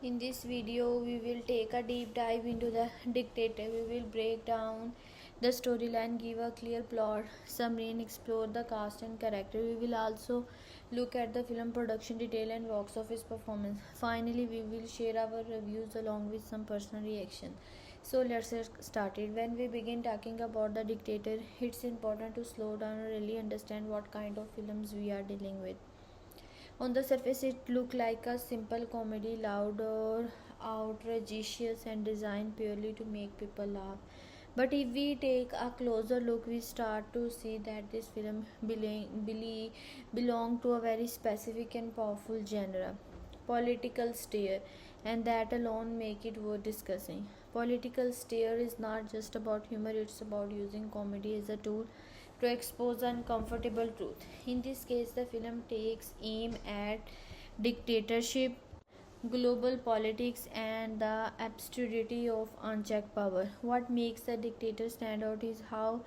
In this video, we will take a deep dive into the Dictator. We will break down the storyline, give a clear plot summary, and explore the cast and character. We will also look at the film production detail and box office performance. Finally, we will share our reviews along with some personal reaction. So let's get started. When we begin talking about the Dictator, it's important to slow down and really understand what kind of films we are dealing with. On the surface, it looked like a simple comedy, loud or outrageous and designed purely to make people laugh. But if we take a closer look, we start to see that this film belonged to a very specific and powerful genre, political stare, and that alone make it worth discussing. Political stare is not just about humor, it's about using comedy as a tool to expose uncomfortable truth. In this case, the film takes aim at dictatorship, global politics, and the absurdity of unchecked power. What makes the Dictator stand out is how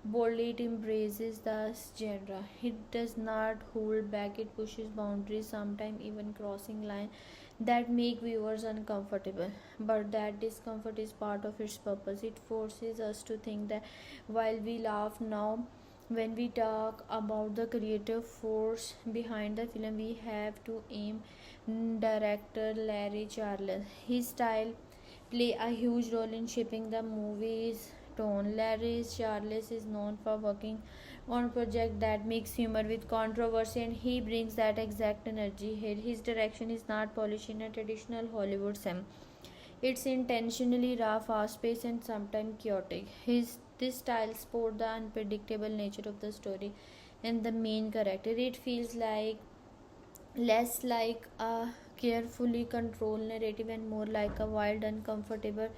boldly it embraces the genre. It does not hold back, it pushes boundaries, sometimes even crossing lines that make viewers uncomfortable. But that discomfort is part of its purpose. It forces us to think that while we laugh now, when we talk about the creative force behind the film, we have to aim director Larry Charles. His style play a huge role in shaping the movie's tone. Larry Charles is known for working on projects that mix humor with controversy, and he brings that exact energy here. His direction is not polished in a traditional Hollywood sense. It's intentionally raw, fast-paced, and sometimes chaotic. This style sports the unpredictable nature of the story and the main character. It feels like less like a carefully controlled narrative and more like a wild, uncomfortable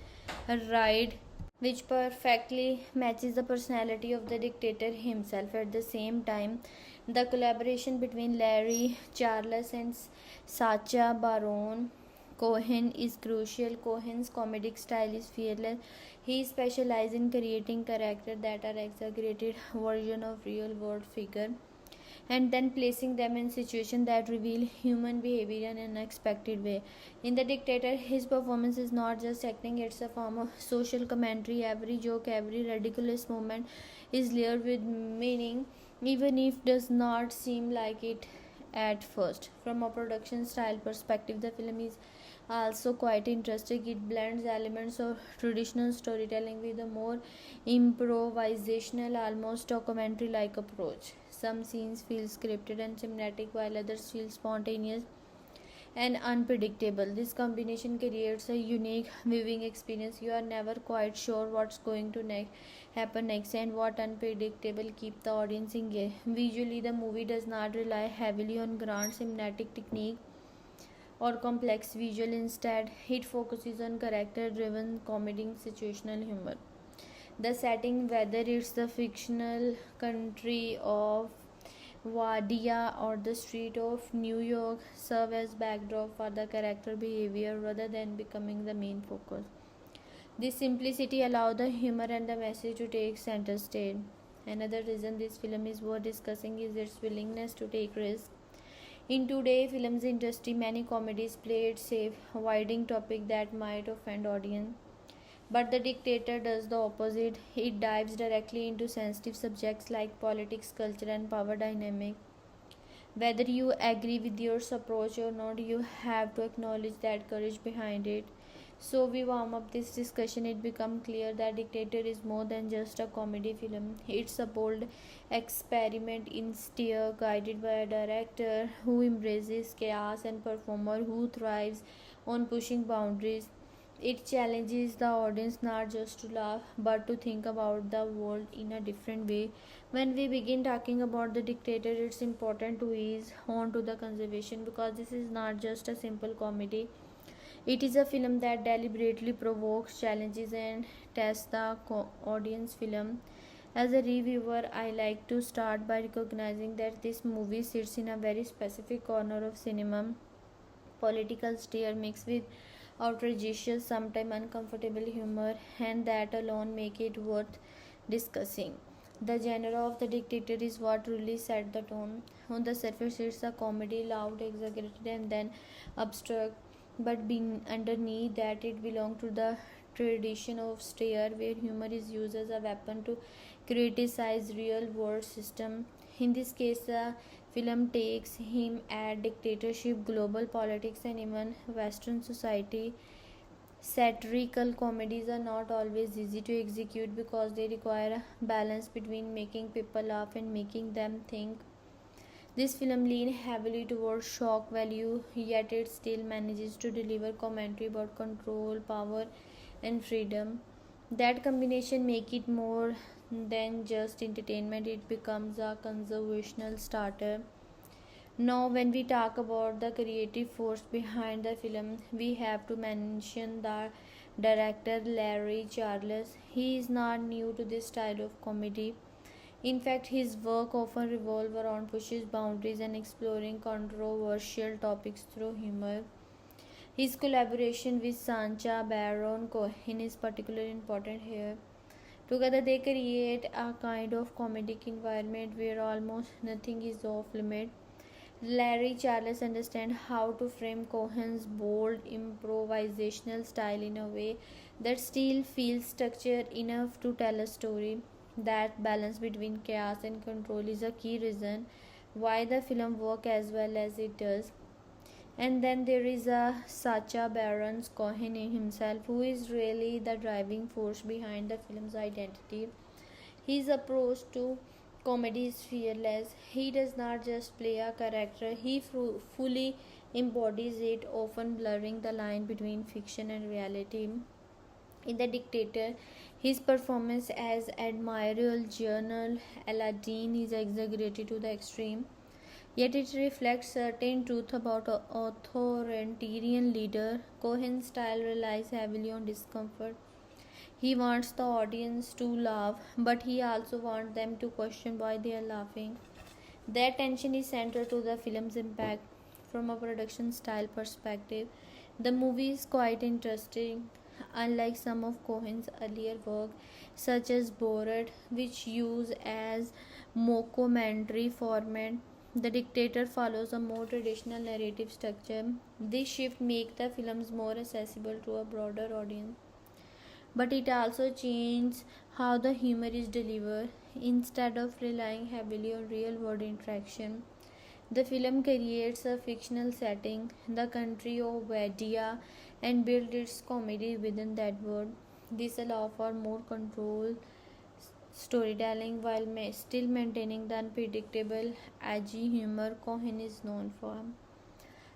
ride, which perfectly matches the personality of the dictator himself. At the same time, the collaboration between Larry Charles and Sacha Baron Cohen is crucial. Cohen's comedic style is fearless. He specializes in creating characters that are exaggerated version of real world figure and then placing them in situations that reveal human behavior in an unexpected way. In The Dictator, his performance is not just acting, it's a form of social commentary. Every joke, every ridiculous moment is layered with meaning, even if does not seem like it at first. From a production style perspective, the film is also quite interesting. It blends elements of traditional storytelling with a more improvisational, almost documentary like approach. Some scenes feel scripted and cinematic, while others feel spontaneous and unpredictable. This combination creates a unique viewing experience. You are never quite sure what's going to happen next, and what unpredictable keep the audience engaged. Visually, the movie does not rely heavily on grand cinematic technique or complex visual. Instead, it focuses on character driven comedy, situational humor. The setting, whether it's the fictional country of Wadiya or the street of New York, serve as backdrop for the character behavior rather than becoming the main focus. This simplicity allows the humor and the message to take center stage. Another reason this film is worth discussing is its willingness to take risks. In today's films industry, many comedies play it safe, avoiding topics that might offend audience. But The Dictator does the opposite. It dives directly into sensitive subjects like politics, culture, and power dynamic. Whether you agree with your approach or not, you have to acknowledge that courage behind it. So we warm up this discussion, it becomes clear that Dictator is more than just a comedy film. It's a bold experiment in style, guided by a director who embraces chaos and performer who thrives on pushing boundaries. It challenges the audience not just to laugh but to think about the world in a different way. When we begin talking about The Dictator, it's important to ease on to the conservation, because this is not just a simple comedy. It is a film that deliberately provokes, challenges, and tests the audience film. As a reviewer, I like to start by recognizing that this movie sits in a very specific corner of cinema. Political stare mixed with outrageous, sometimes uncomfortable humor, and that alone make it worth discussing. The genre of The Dictator is what really set the tone. On the surface, it's a comedy, loud, exaggerated, and then abstract. but being underneath that it belongs to the tradition of satire where humor is used as a weapon to criticize real world system. In this case the film takes him at dictatorship, global politics, and even western society. Satirical comedies are not always easy to execute because they require a balance between making people laugh and making them think. This film leans heavily towards shock value, yet it still manages to deliver commentary about control, power, and freedom. That combination makes it more than just entertainment, it becomes a conversational starter. Now, when we talk about the creative force behind the film, we have to mention the director Larry Charles. He is not new to this style of comedy. In fact, his work often revolves around pushing boundaries and exploring controversial topics through humor. His collaboration with Sacha Baron Cohen is particularly important here. Together, they create a kind of comedic environment where almost nothing is off limit. Larry Charles understands how to frame Cohen's bold improvisational style in a way that still feels structured enough to tell a story. That balance between chaos and control is a key reason why the film works as well as it does. And then there is a Sacha Baron Cohen himself, who is really the driving force behind the film's identity. His approach to comedy is fearless. He does not just play a character, he fully embodies it, often blurring the line between fiction and reality. In The Dictator, his performance as Admiral General Aladeen is exaggerated to the extreme, yet it reflects certain truth about an authoritarian leader. Cohen's style relies heavily on discomfort. He wants the audience to laugh, but he also wants them to question why they are laughing. That tension is central to the film's impact. From a production style perspective, the movie is quite interesting. Unlike some of Cohen's earlier work, such as Borat, which use as mockumentary format, The Dictator follows a more traditional narrative structure. This shift makes the films more accessible to a broader audience, but it also changes how the humor is delivered. Instead of relying heavily on real world interaction, the film creates a fictional setting, the country of Wadiya, and builds its comedy within that world. This allows for more controlled storytelling while still maintaining the unpredictable, edgy humor Cohen is known for.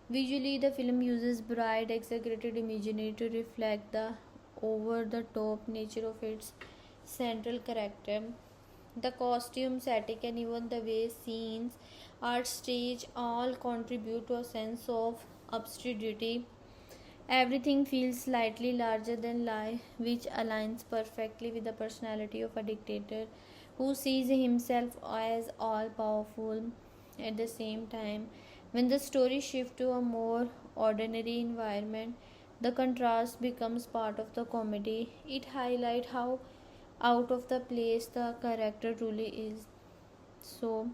Visually, the film uses bright, exaggerated imagery to reflect the over the top nature of its central character. The costume, setting, and even the way scenes are staged all contribute to a sense of absurdity. Everything feels slightly larger than life, which aligns perfectly with the personality of a dictator who sees himself as all powerful. At the same time, when the story shifts to a more ordinary environment, the contrast becomes part of the comedy. It highlights how out of the place the character truly is. So,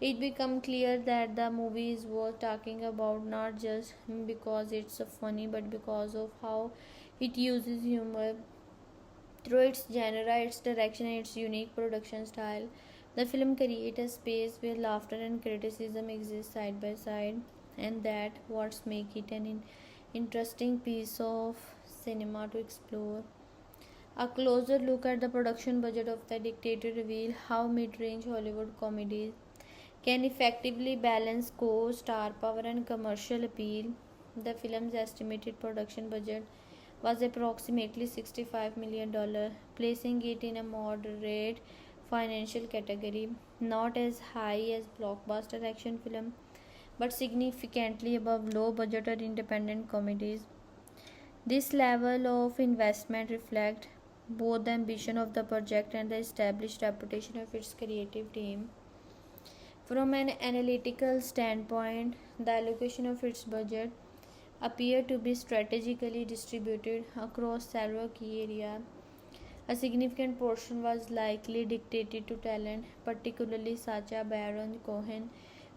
it becomes clear that the movie is worth talking about not just because it's funny but because of how it uses humor through its genre, its direction, and its unique production style. The film creates a space where laughter and criticism exist side by side, and that what makes it an interesting piece of cinema to explore. A closer look at the production budget of The Dictator reveals how mid-range Hollywood comedies can effectively balance co-star power and commercial appeal. The film's estimated production budget was approximately $65 million, placing it in a moderate financial category, not as high as blockbuster action film, but significantly above low-budget or independent comedies. This level of investment reflects both the ambition of the project and the established reputation of its creative team. From an analytical standpoint, the allocation of its budget appeared to be strategically distributed across several key areas. A significant portion was likely dictated to talent, particularly Sacha Baron Cohen,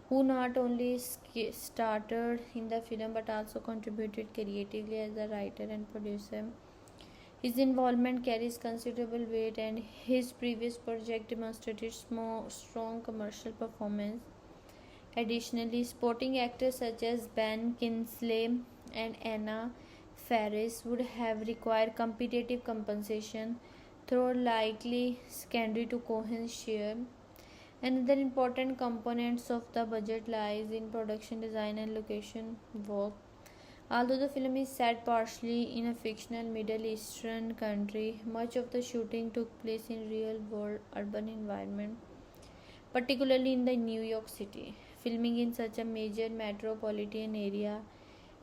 who not only starred in the film but also contributed creatively as a writer and producer. His involvement carries considerable weight, and his previous project demonstrated strong commercial performance. Additionally, supporting actors such as Ben Kingsley and Anna Faris would have required competitive compensation, though likely secondary to Cohen's share. Another important components of the budget lies in production design and location work. Although the film is set partially in a fictional Middle Eastern country, much of the shooting took place in real-world urban environment, particularly in the New York City. Filming in such a major metropolitan area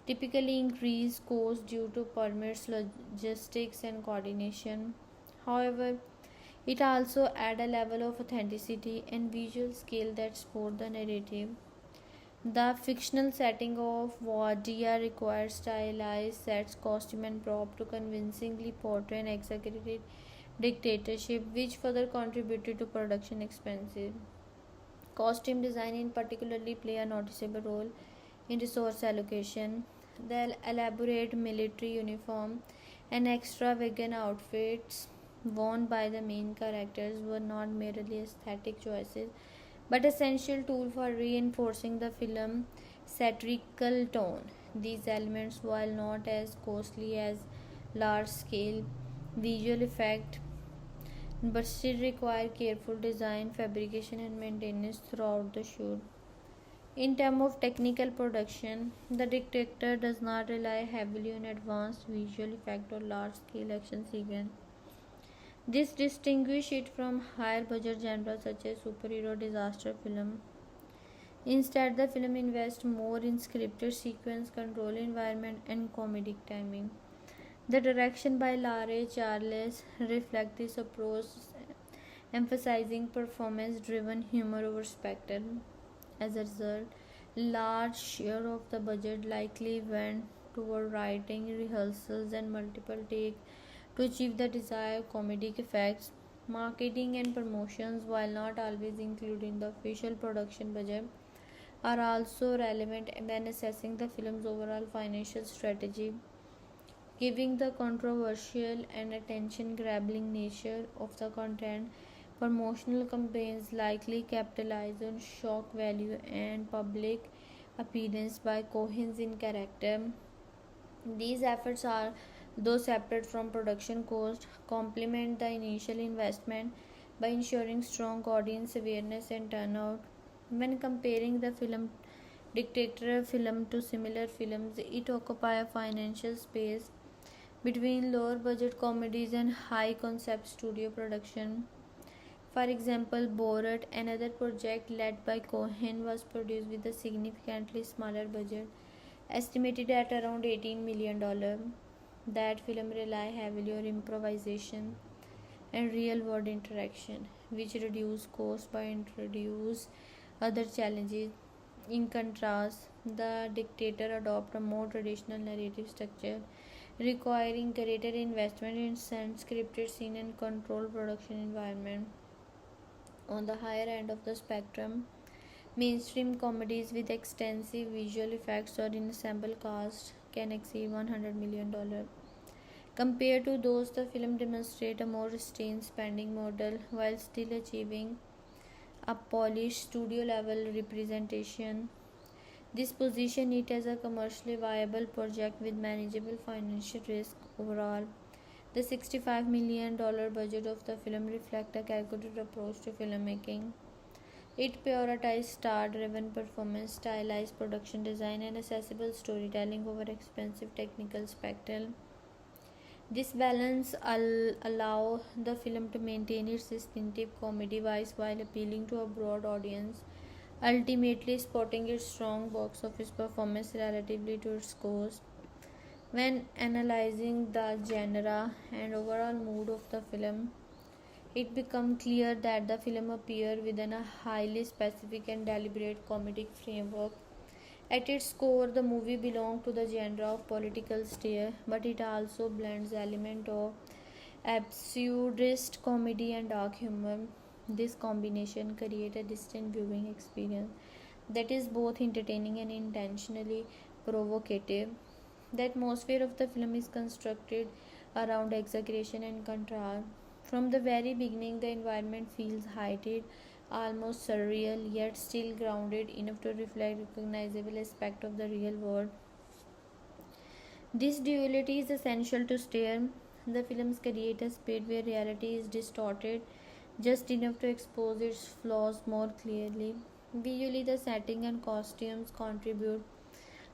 typically increase costs due to permits, logistics, and coordination. However, it also adds a level of authenticity and visual scale that support the narrative. The fictional setting of Wadiya requires stylized sets, costume, and prop to convincingly portray an exaggerated dictatorship, which further contributed to production expenses. Costume design in particularly play a noticeable role in resource allocation. The elaborate military uniform and extravagant outfits worn by the main characters were not merely aesthetic choices but essential tool for reinforcing the film's satirical tone. These elements, while not as costly as large-scale visual effects, but still require careful design, fabrication, and maintenance throughout the shoot. In terms of technical production, the Dictator does not rely heavily on advanced visual effects or large-scale action sequences. This distinguishes it from higher-budget genres such as superhero disaster film. Instead, the film invests more in scripted sequence, control environment, and comedic timing. The direction by Larry Charles reflects this approach, emphasizing performance-driven humor over spectacle. As a result, large share of the budget likely went toward writing, rehearsals, and multiple takes to achieve the desired comedic effects. Marketing and promotions, while not always included in the official production budget, are also relevant when assessing the film's overall financial strategy. Given the controversial and attention grabbing nature of the content, promotional campaigns likely capitalize on shock value and public appearance by Cohen's in character. These efforts are, though separate from production cost, complement the initial investment by ensuring strong audience awareness and turnout. When comparing the film Dictator film to similar films, it occupies a financial space between lower budget comedies and high concept studio production. For example, Borat, another project led by Cohen, was produced with a significantly smaller budget, estimated at around $18 million. That film relied heavily on improvisation and real world interaction, which reduced costs but introduced other challenges. In contrast, The Dictator adopted a more traditional narrative structure, requiring greater investment in scripted scene and controlled production environment. On the higher end of the spectrum, mainstream comedies with extensive visual effects or ensemble cast can exceed $100 million. Compared to those, the film demonstrates a more restrained spending model while still achieving a polished studio level representation. This positions it as a commercially viable project with manageable financial risk. Overall, the $65 million budget of the film reflects a calculated approach to filmmaking. It prioritized star-driven performance, stylized production design, and accessible storytelling over expensive technical spectacle. This balance allows the film to maintain its distinctive comedy vibe while appealing to a broad audience, ultimately supporting its strong box office performance relatively to its cost. When analyzing the genre and overall mood of the film, it becomes clear that the film appears within a highly specific and deliberate comedic framework. At its core, the movie belongs to the genre of political satire, but it also blends elements of absurdist comedy and dark humor. This combination creates a distinct viewing experience that is both entertaining and intentionally provocative. The atmosphere of the film is constructed around exaggeration and contrast. From the very beginning, the environment feels heightened, almost surreal, yet still grounded enough to reflect recognizable aspect of the real world. This duality is essential to steer. The films create a speed where reality is distorted just enough to expose its flaws more clearly. Visually, the setting and costumes contribute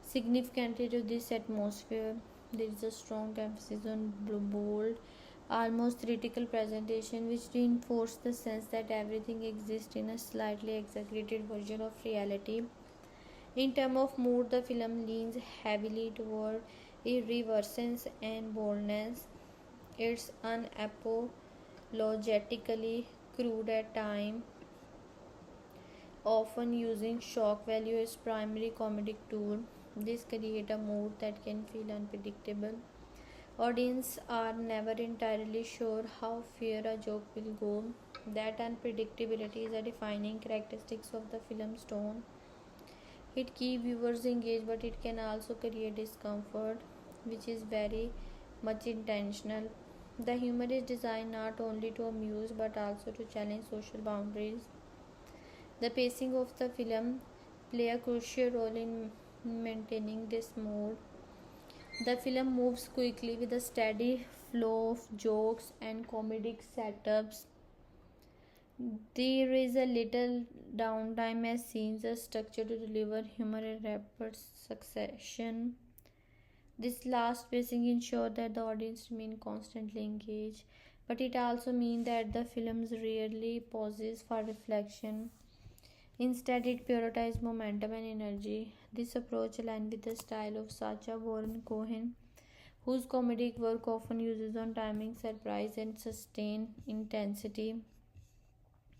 significantly to this atmosphere. There is a strong emphasis on bold, almost theatrical presentation, which reinforces the sense that everything exists in a slightly exaggerated version of reality. In terms of mood, the film leans heavily toward irreverence and boldness. It's unapologetically crude at times, often using shock value as primary comedic tool. This creates a mood that can feel unpredictable. Audiences are never entirely sure how far a joke will go. That unpredictability is a defining characteristic of the film's tone. It keeps viewers engaged, but it can also create discomfort, which is very much intentional. The humor is designed not only to amuse but also to challenge social boundaries. The pacing of the film play a crucial role in maintaining this mood. The film moves quickly with a steady flow of jokes and comedic setups. There is a little downtime as scenes are structured to deliver humor in rapid succession. This last pacing ensures that the audience remain constantly engaged, but it also means that the films rarely pauses for reflection. Instead, it prioritizes momentum and energy. This approach aligns with the style of Sacha Baron Cohen, whose comedic work often uses on timing, surprise, and sustained intensity.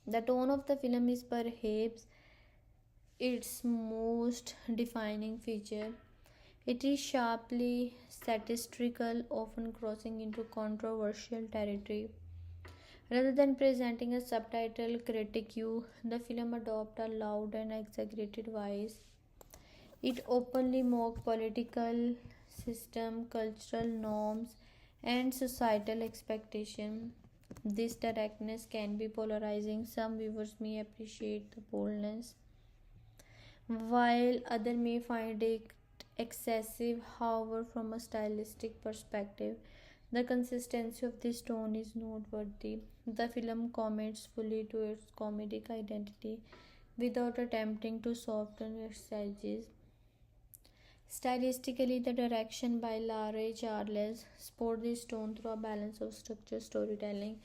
The tone of the film is perhaps its most defining feature. It is sharply satirical, often crossing into controversial territory. Rather than presenting a subtitle critique, the film adopts a loud and exaggerated voice. It openly mocks political system, cultural norms, and societal expectation. This directness can be polarizing. Some viewers may appreciate the boldness, while others may find it excessive. However, from a stylistic perspective, the consistency of this tone is noteworthy. The film commits fully to its comedic identity without attempting to soften its edges. Stylistically, the direction by Larry Charles supports this tone through a balance of structured storytelling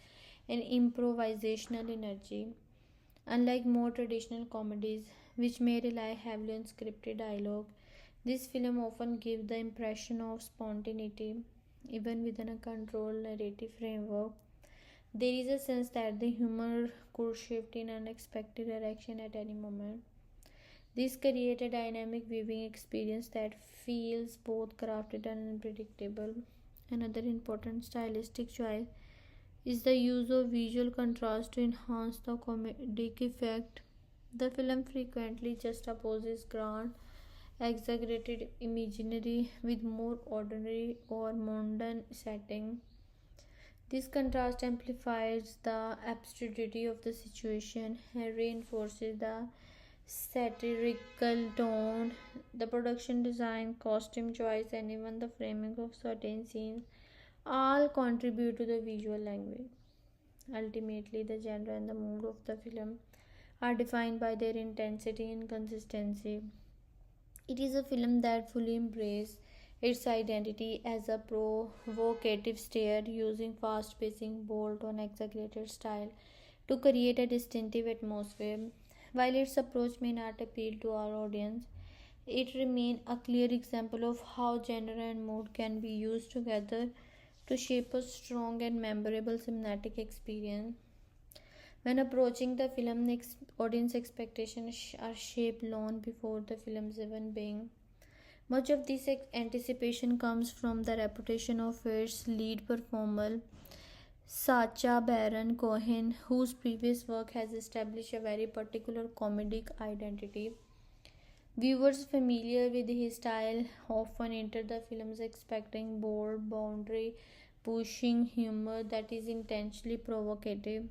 and improvisational energy. Unlike more traditional comedies, which may rely heavily on scripted dialogue, this film often gives the impression of spontaneity, even within a controlled narrative framework. There is a sense that the humor could shift in unexpected direction at any moment. This creates a dynamic viewing experience that feels both crafted and unpredictable. Another important stylistic choice is the use of visual contrast to enhance the comedic effect. The film frequently juxtaposes grand, exaggerated imagery with more ordinary or mundane setting. This contrast amplifies the absurdity of the situation and reinforces the satirical tone. The production design, costume choice, and even the framing of certain scenes all contribute to the visual language. Ultimately, the genre and the mood of the film are defined by their intensity and consistency. It is a film that fully embraces its identity as a provocative stare, using fast pacing, bold, and exaggerated style to create a distinctive atmosphere. While its approach may not appeal to our audience, it remains a clear example of how genre and mood can be used together to shape a strong and memorable cinematic experience. When approaching the film, audience expectations are shaped long before the film's even being. Much of this anticipation comes from the reputation of its lead performer, Sacha Baron Cohen, whose previous work has established a very particular comedic identity. Viewers familiar with his style often enter the films expecting bold, boundary pushing humor that is intentionally provocative.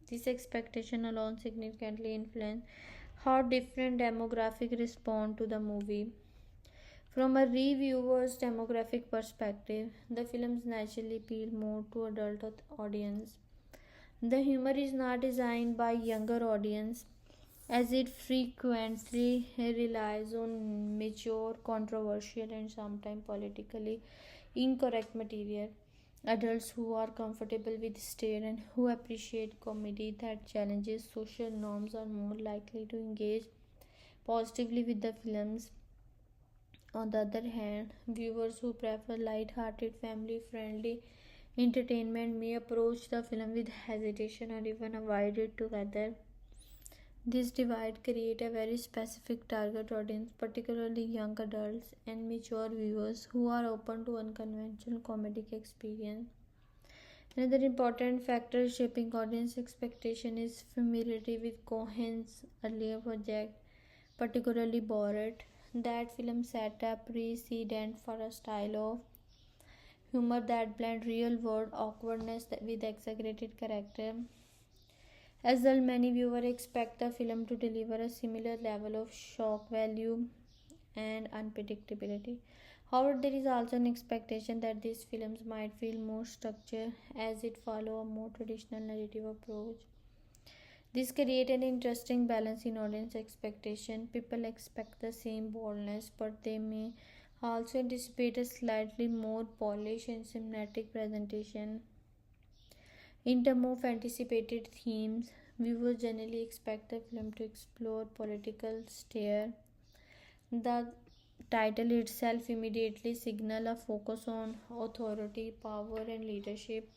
This expectation alone significantly influences how different demographics respond to the movie. From a reviewer's demographic perspective, the films naturally appeal more to adult audience. The humor is not designed by younger audience as it frequently relies on mature, controversial, and sometimes politically incorrect material. Adults who are comfortable with stare and who appreciate comedy that challenges social norms are more likely to engage positively with the films. On the other hand, viewers who prefer light-hearted, family-friendly entertainment may approach the film with hesitation or even avoid it together. This divide creates a very specific target audience, particularly young adults and mature viewers who are open to unconventional comedic experience. Another important factor shaping audience expectation is familiarity with Cohen's earlier project, particularly Borat. That film set a precedent for a style of humor that blend real world awkwardness with exaggerated character. As well, many viewers expect the film to deliver a similar level of shock value and unpredictability. However, there is also an expectation that these films might feel more structured as it follow a more traditional narrative approach. This creates an interesting balance in audience expectation. People expect the same boldness, but they may also anticipate a slightly more polished and cinematic presentation. In terms of anticipated themes, viewers generally expect the film to explore political satire. The title itself immediately signals a focus on authority, power, and leadership,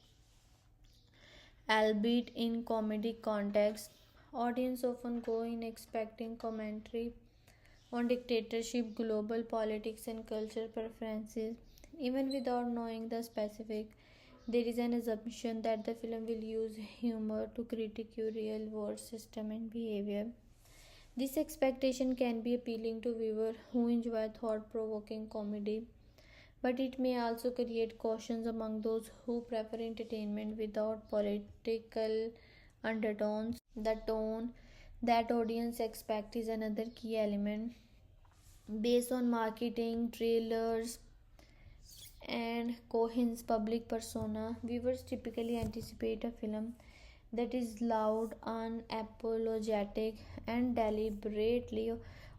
albeit in comedic context. Audience often go in expecting commentary on dictatorship, global politics, and cultural preferences. Even without knowing the specific, there is an assumption that the film will use humor to critique real world system and behavior. This expectation can be appealing to viewers who enjoy thought provoking comedy, but it may also create cautions among those who prefer entertainment without political undertones. The tone that audience expect is another key element. Based on marketing, trailers, and Cohen's public persona, viewers typically anticipate a film that is loud, unapologetic, and deliberately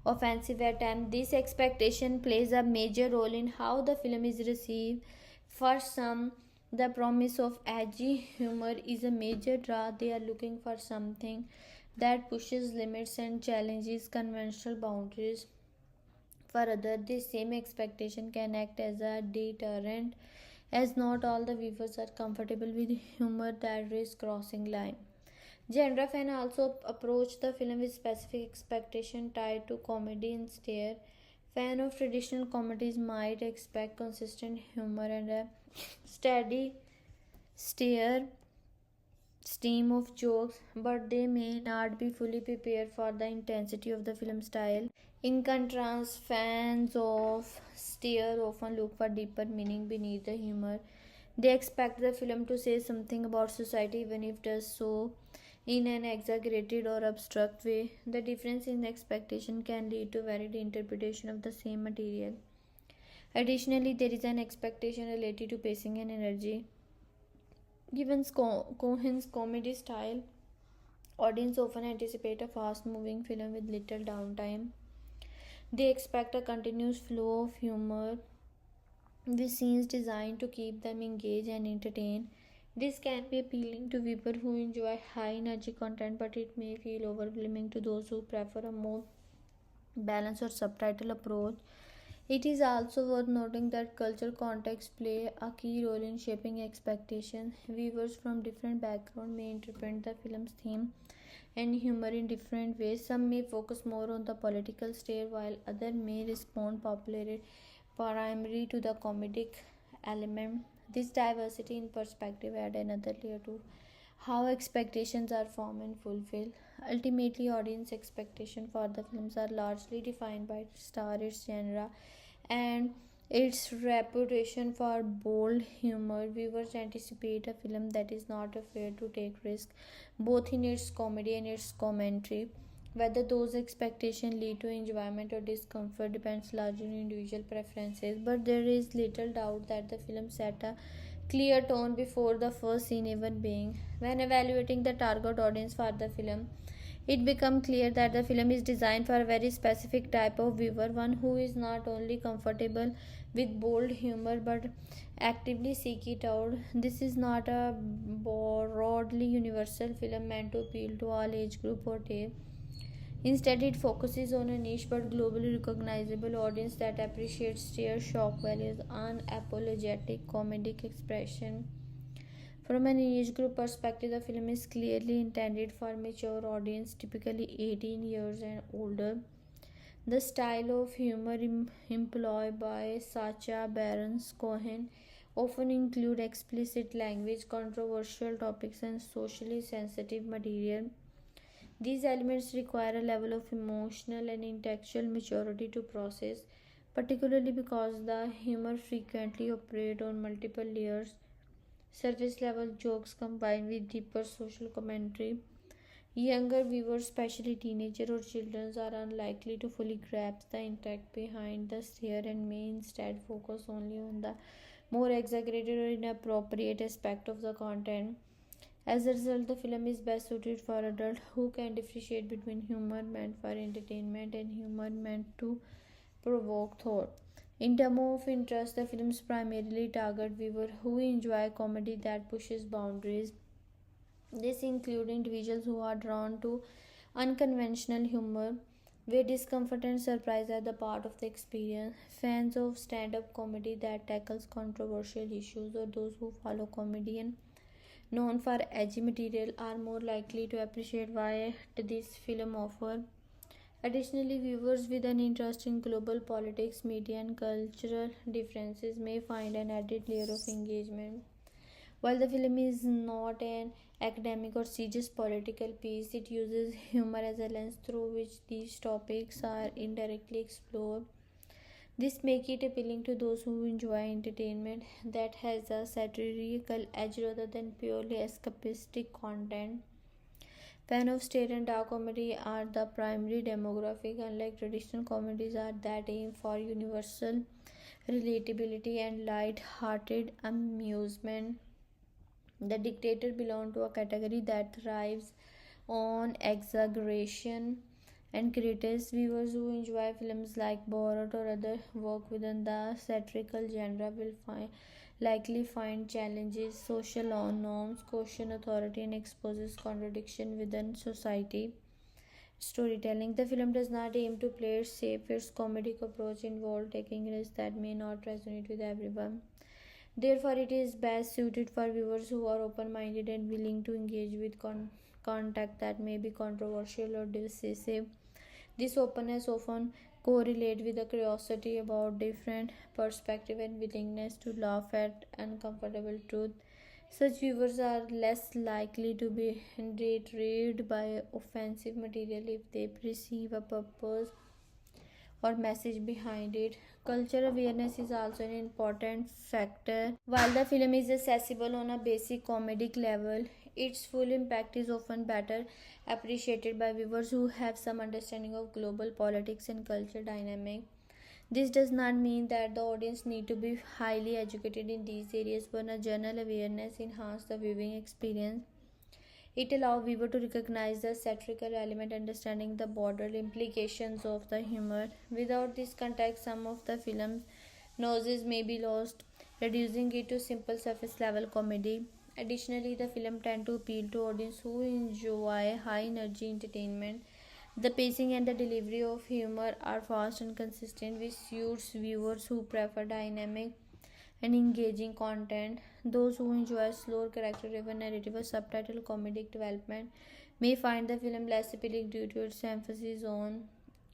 offensive at times. This expectation plays a major role in how the film is received. For some, the promise of edgy humor is a major draw. They are looking for something that pushes limits and challenges conventional boundaries. For others, this same expectation can act as a deterrent, as not all the viewers are comfortable with humor that risks crossing line. Genre fans also approach the film with specific expectation tied to comedy and stare. Fan of traditional comedies might expect consistent humor and a steady stare stream of jokes, but they may not be fully prepared for the intensity of the film style. In contrast, fans of stare often look for deeper meaning beneath the humor. They expect the film to say something about society, even if it does so in an exaggerated or abstract way. The difference in expectation can lead to varied interpretation of the same material. Additionally, there is an expectation related to pacing and energy. Given Cohen's comedy style, audience often anticipate a fast-moving film with little downtime. They expect a continuous flow of humor with scenes designed to keep them engaged and entertained. This can be appealing to viewers who enjoy high energy content, but it may feel overwhelming to those who prefer a more balanced or subtitle approach. It is also worth noting that cultural context play a key role in shaping expectations. Viewers from different backgrounds may interpret the film's theme and humor in different ways. Some may focus more on the political state, while others may respond primarily to the comedic element. This diversity in perspective adds another layer to How expectations are formed and fulfilled. Ultimately, audience expectations for the films are largely defined by its star, its genre, and its reputation for bold humor. Viewers anticipate a film that is not afraid to take risks, both in its comedy and its commentary. Whether those expectations lead to enjoyment or discomfort depends largely on individual preferences, but there is little doubt that the film set a clear tone before the first scene even being. When evaluating the target audience for the film, it becomes clear that the film is designed for a very specific type of viewer, one who is not only comfortable with bold humor but actively seek it out. This is not a broadly universal film meant to appeal to all age group or taste. Instead, it focuses on a niche but globally recognizable audience that appreciates sheer shock values, unapologetic comedic expression. From an age group perspective, the film is clearly intended for mature audience, typically 18 years and older. The style of humor employed by Sacha Baron Cohen often include explicit language, controversial topics, and socially sensitive material. These elements require a level of emotional and intellectual maturity to process, particularly because the humor frequently operates on multiple layers. Surface level jokes combined with deeper social commentary. Younger viewers, especially teenagers or children, are unlikely to fully grasp the intent behind the stare and may instead focus only on the more exaggerated or inappropriate aspect of the content. As a result, the film is best suited for adults who can differentiate between humor meant for entertainment and humor meant to provoke thought. In terms of interest, the films primarily target viewers who enjoy comedy that pushes boundaries. This includes individuals who are drawn to unconventional humor, where discomfort and surprise are the part of the experience. Fans of stand up comedy that tackles controversial issues, or those who follow comedian known for edgy material are more likely to appreciate what this film offers. Additionally, viewers with an interest in global politics, media, and cultural differences may find an added layer of engagement. While the film is not an academic or serious political piece, it uses humor as a lens through which these topics are indirectly explored. This makes it appealing to those who enjoy entertainment that has a satirical edge rather than purely escapistic content. Fans of straight and dark comedy are the primary demographic, unlike traditional comedies are that aim for universal relatability and light-hearted amusement. The Dictator belongs to a category that thrives on exaggeration and critics. Viewers who enjoy films like Borat or other work within the satirical genre will likely find challenges social norms, question authority, and exposes contradiction within society. Storytelling. The film does not aim to play it safe. Its comedic approach involves taking risks that may not resonate with everyone. Therefore, it is best suited for viewers who are open minded and willing to engage with content that may be controversial or divisive. This openness often correlates with a curiosity about different perspectives and willingness to laugh at uncomfortable truth. Such viewers are less likely to be deterred by offensive material if they perceive a purpose or message behind it. Cultural awareness is also an important factor. While the film is accessible on a basic comedic level, its full impact is often better appreciated by viewers who have some understanding of global politics and cultural dynamics. This does not mean that the audience need to be highly educated in these areas, but a general awareness enhances the viewing experience. It allows viewers to recognize the satirical element, understanding the broader implications of the humor. Without this context, some of the film's nuances may be lost, reducing it to simple surface level comedy. Additionally, the film tends to appeal to audiences who enjoy high energy entertainment. The pacing and the delivery of humor are fast and consistent, which suits viewers who prefer dynamic and engaging content. Those who enjoy slower character driven narrative or subtitle comedic development may find the film less appealing due to its emphasis on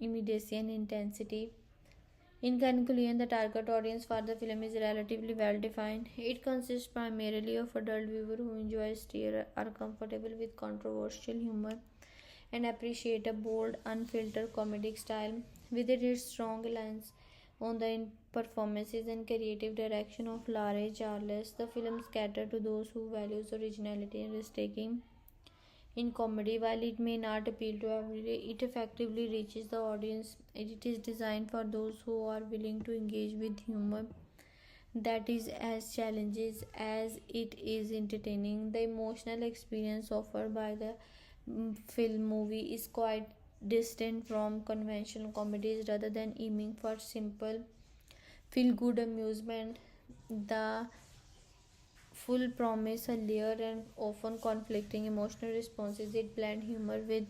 immediacy and intensity. In conclusion, the target audience for the film is relatively well defined. It consists primarily of adult viewers who enjoy satire, are comfortable with controversial humor, and appreciate a bold, unfiltered comedic style. With its strong reliance on the performances and creative direction of Larry Charles, the film caters to those who values originality and risk-taking in comedy. While it may not appeal to everyone, it effectively reaches the audience. It is designed for those who are willing to engage with humor that is as challenging as it is entertaining. The emotional experience offered by the film movie is quite distant from conventional comedies. Rather than aiming for simple feel good amusement, the full promise a layered and often conflicting emotional responses. It blends humor with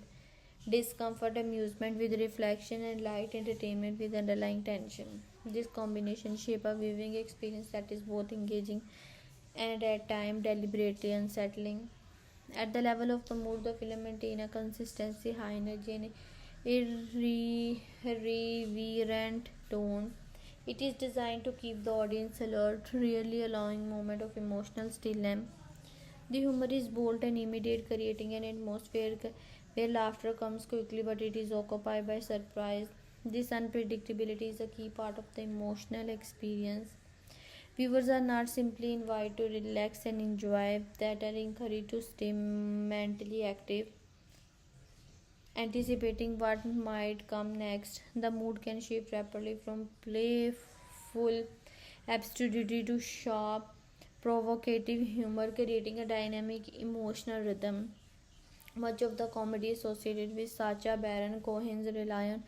discomfort, amusement with reflection, and light entertainment with underlying tension. This combination shapes a viewing experience that is both engaging and at times deliberately unsettling. At the level of the mood, the film maintains a consistency, high energy, and irreverent tone. It is designed to keep the audience alert, really allowing moment of emotional stillness. The humor is bold and immediate, creating an atmosphere where laughter comes quickly but it is occupied by surprise. This unpredictability is a key part of the emotional experience. Viewers are not simply invited to relax and enjoy, that are encouraged to stay mentally active, anticipating what might come next. The mood can shift rapidly from playful absurdity to sharp, provocative humor, creating a dynamic emotional rhythm. Much of the comedy associated with Sacha Baron Cohen's rely on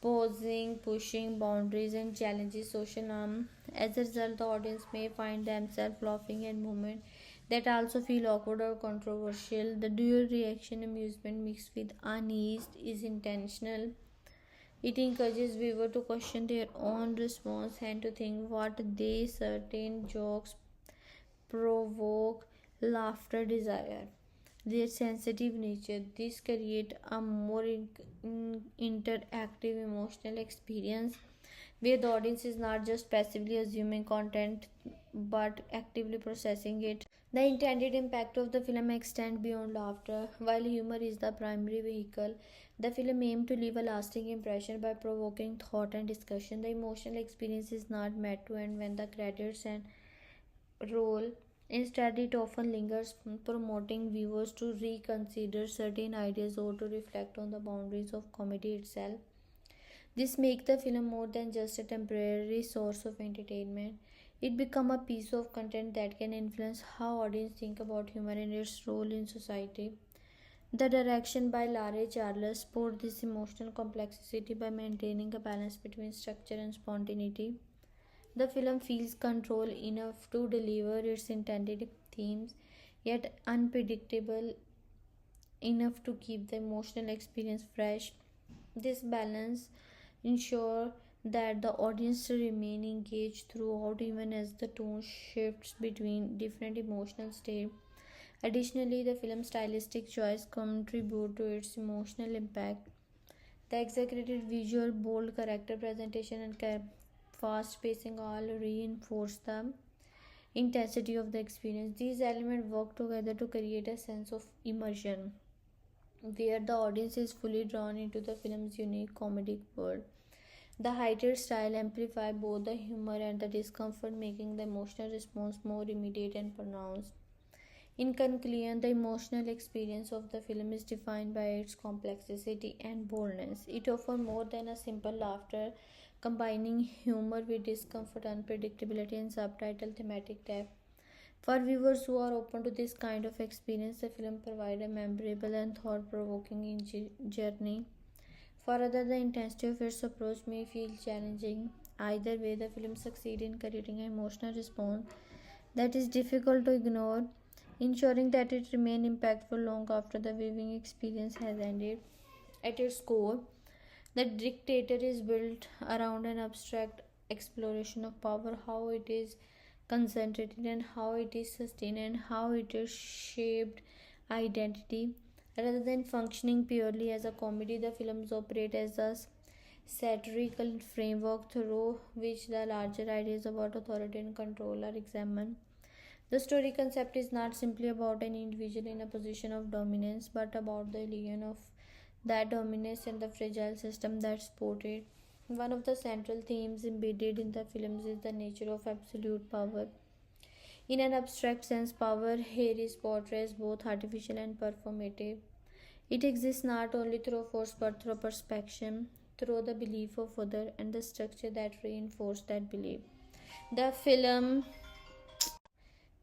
posing, pushing boundaries, and challenges social norms. As a result, the audience may find themselves laughing at moments that also feel awkward or controversial. The dual reaction, amusement mixed with unease, is intentional. It encourages viewers to question their own response and to think what they certain jokes provoke laughter desire. Their sensitive nature. This creates a more interactive emotional experience where the audience is not just passively assuming content but actively processing it. The intended impact of the film extends beyond laughter. While humor is the primary vehicle, the film aims to leave a lasting impression by provoking thought and discussion. The emotional experience is not meant to end when the credits and roll. Instead, it often lingers, promoting viewers to reconsider certain ideas or to reflect on the boundaries of comedy itself. This makes the film more than just a temporary source of entertainment. It becomes a piece of content that can influence how audience think about humor and its role in society. The direction by Larry Charles supports this emotional complexity by maintaining a balance between structure and spontaneity. The film feels control enough to deliver its intended themes, yet unpredictable enough to keep the emotional experience fresh. This balance ensures that the audience remain engaged throughout even as the tone shifts between different emotional states. Additionally, the film's stylistic choice contribute to its emotional impact. The exaggerated visual, bold character presentation, and fast pacing all reinforce the intensity of the experience. These elements work together to create a sense of immersion, where the audience is fully drawn into the film's unique comedic world. The heightened style amplifies both the humor and the discomfort, making the emotional response more immediate and pronounced. In conclusion, the emotional experience of the film is defined by its complexity and boldness. It offers more than a simple laughter, combining humor with discomfort, unpredictability, and subtitle thematic depth. For viewers who are open to this kind of experience, the film provides a memorable and thought-provoking journey. For others, the intensity of its approach may feel challenging. Either way, the film succeeds in creating an emotional response that is difficult to ignore, ensuring that it remains impactful long after the viewing experience has ended. At its core, the Dictator is built around an abstract exploration of power, how it is concentrated and how it is sustained and how it is shaped identity. Rather than functioning purely as a comedy, the films operate as a satirical framework through which the larger ideas about authority and control are examined. The story concept is not simply about an individual in a position of dominance, but about the illusion of that dominance and the fragile system that supports it. One of the central themes embedded in the films is the nature of absolute power. In an abstract sense, power here is portrayed as both artificial and performative. It exists not only through force but through perspection, through the belief of other and the structure that reinforce that belief. The film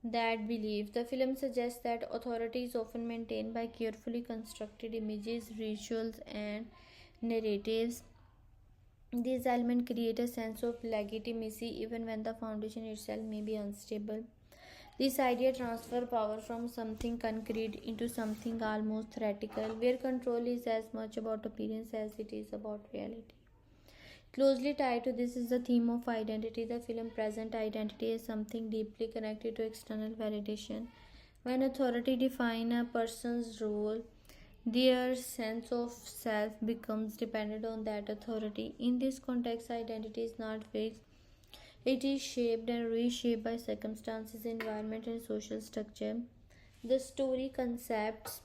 The film suggests that authority is often maintained by carefully constructed images, rituals, and narratives. These elements create a sense of legitimacy even when the foundation itself may be unstable. This idea transfers power from something concrete into something almost theoretical, where control is as much about appearance as it is about reality. Closely tied to this is the theme of identity. The film presents identity as something deeply connected to external validation. When authority defines a person's role, their sense of self becomes dependent on that authority. In this context, identity is not fixed. It is shaped and reshaped by circumstances, environment, and social structure. The story concepts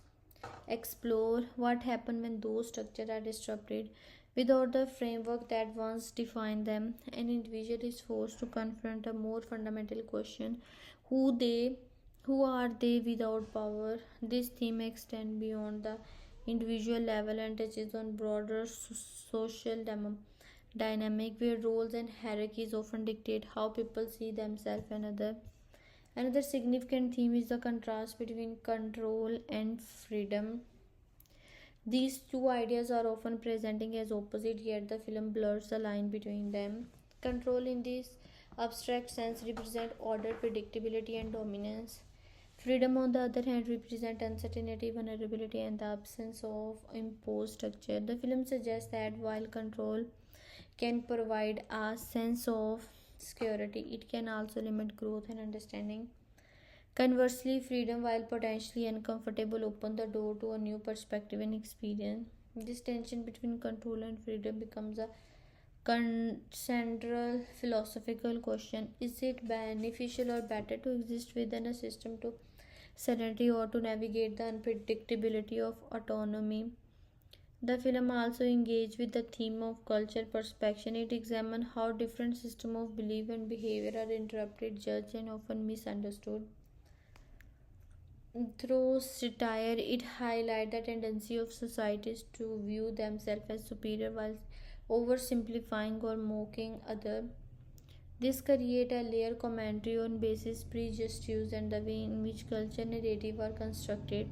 explore what happens when those structures are disrupted. Without the framework that once defined them, an individual is forced to confront a more fundamental question: who they who are they without power? This theme extends beyond the individual level and touches on broader social dynamic where roles and hierarchies often dictate how people see themselves and others. Another significant theme is the contrast between control and freedom. These two ideas are often presenting as opposite, yet the film blurs the line between them. Control, in this abstract sense, represents order, predictability, and dominance. Freedom, on the other hand, represents uncertainty, vulnerability, and the absence of imposed structure. The film suggests that while control can provide a sense of security, it can also limit growth and understanding. Conversely, freedom, while potentially uncomfortable, opens the door to a new perspective and experience. This tension between control and freedom becomes a central philosophical question. Is it beneficial or better to exist within a system to serenity or to navigate the unpredictability of autonomy? The film also engaged with the theme of cultural perspection. It examined how different systems of belief and behavior are interpreted, judged, and often misunderstood. Through satire, it highlights the tendency of societies to view themselves as superior while oversimplifying or mocking others. This creates a layer commentary on basis prejudices and the way in which culture narrative are constructed.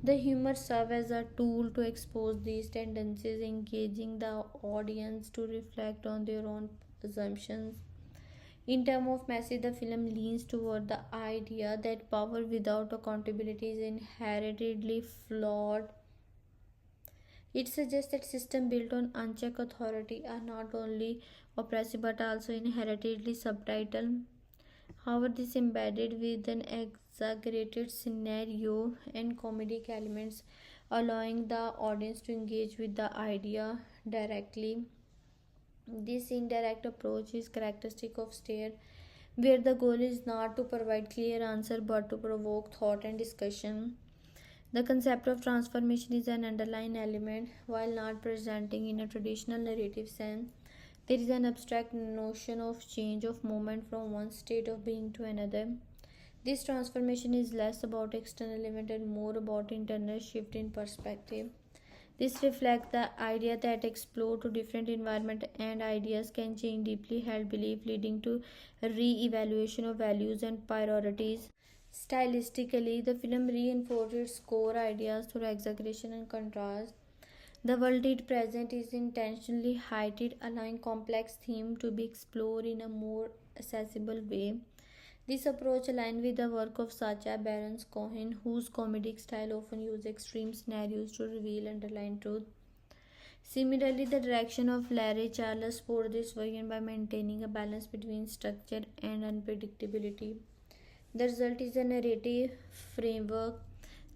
The humor serves as a tool to expose these tendencies, engaging the audience to reflect on their own assumptions. In terms of message, the film leans toward the idea that power without accountability is inherently flawed. It suggests that systems built on unchecked authority are not only oppressive but also inherently subtitle. However, this embedded with an exaggerated scenario and comedic elements, allowing the audience to engage with the idea directly. This indirect approach is characteristic of stare, where the goal is not to provide clear answer but to provoke thought and discussion. The concept of transformation is an underlying element. While not presenting in a traditional narrative sense, there is an abstract notion of change of movement from one state of being to another. This transformation is less about external event and more about internal shift in perspective. This reflects the idea that explore to different environment and ideas can change deeply held belief, leading to re-evaluation of values and priorities. Stylistically, the film reinforces its core ideas through exaggeration and contrast. The world it presents is intentionally heightened, allowing complex themes to be explored in a more accessible way. This approach aligns with the work of Sacha Baron Cohen, whose comedic style often uses extreme scenarios to reveal underlying truth. Similarly, the direction of Larry Charles supports this vision by maintaining a balance between structure and unpredictability. The result is a narrative framework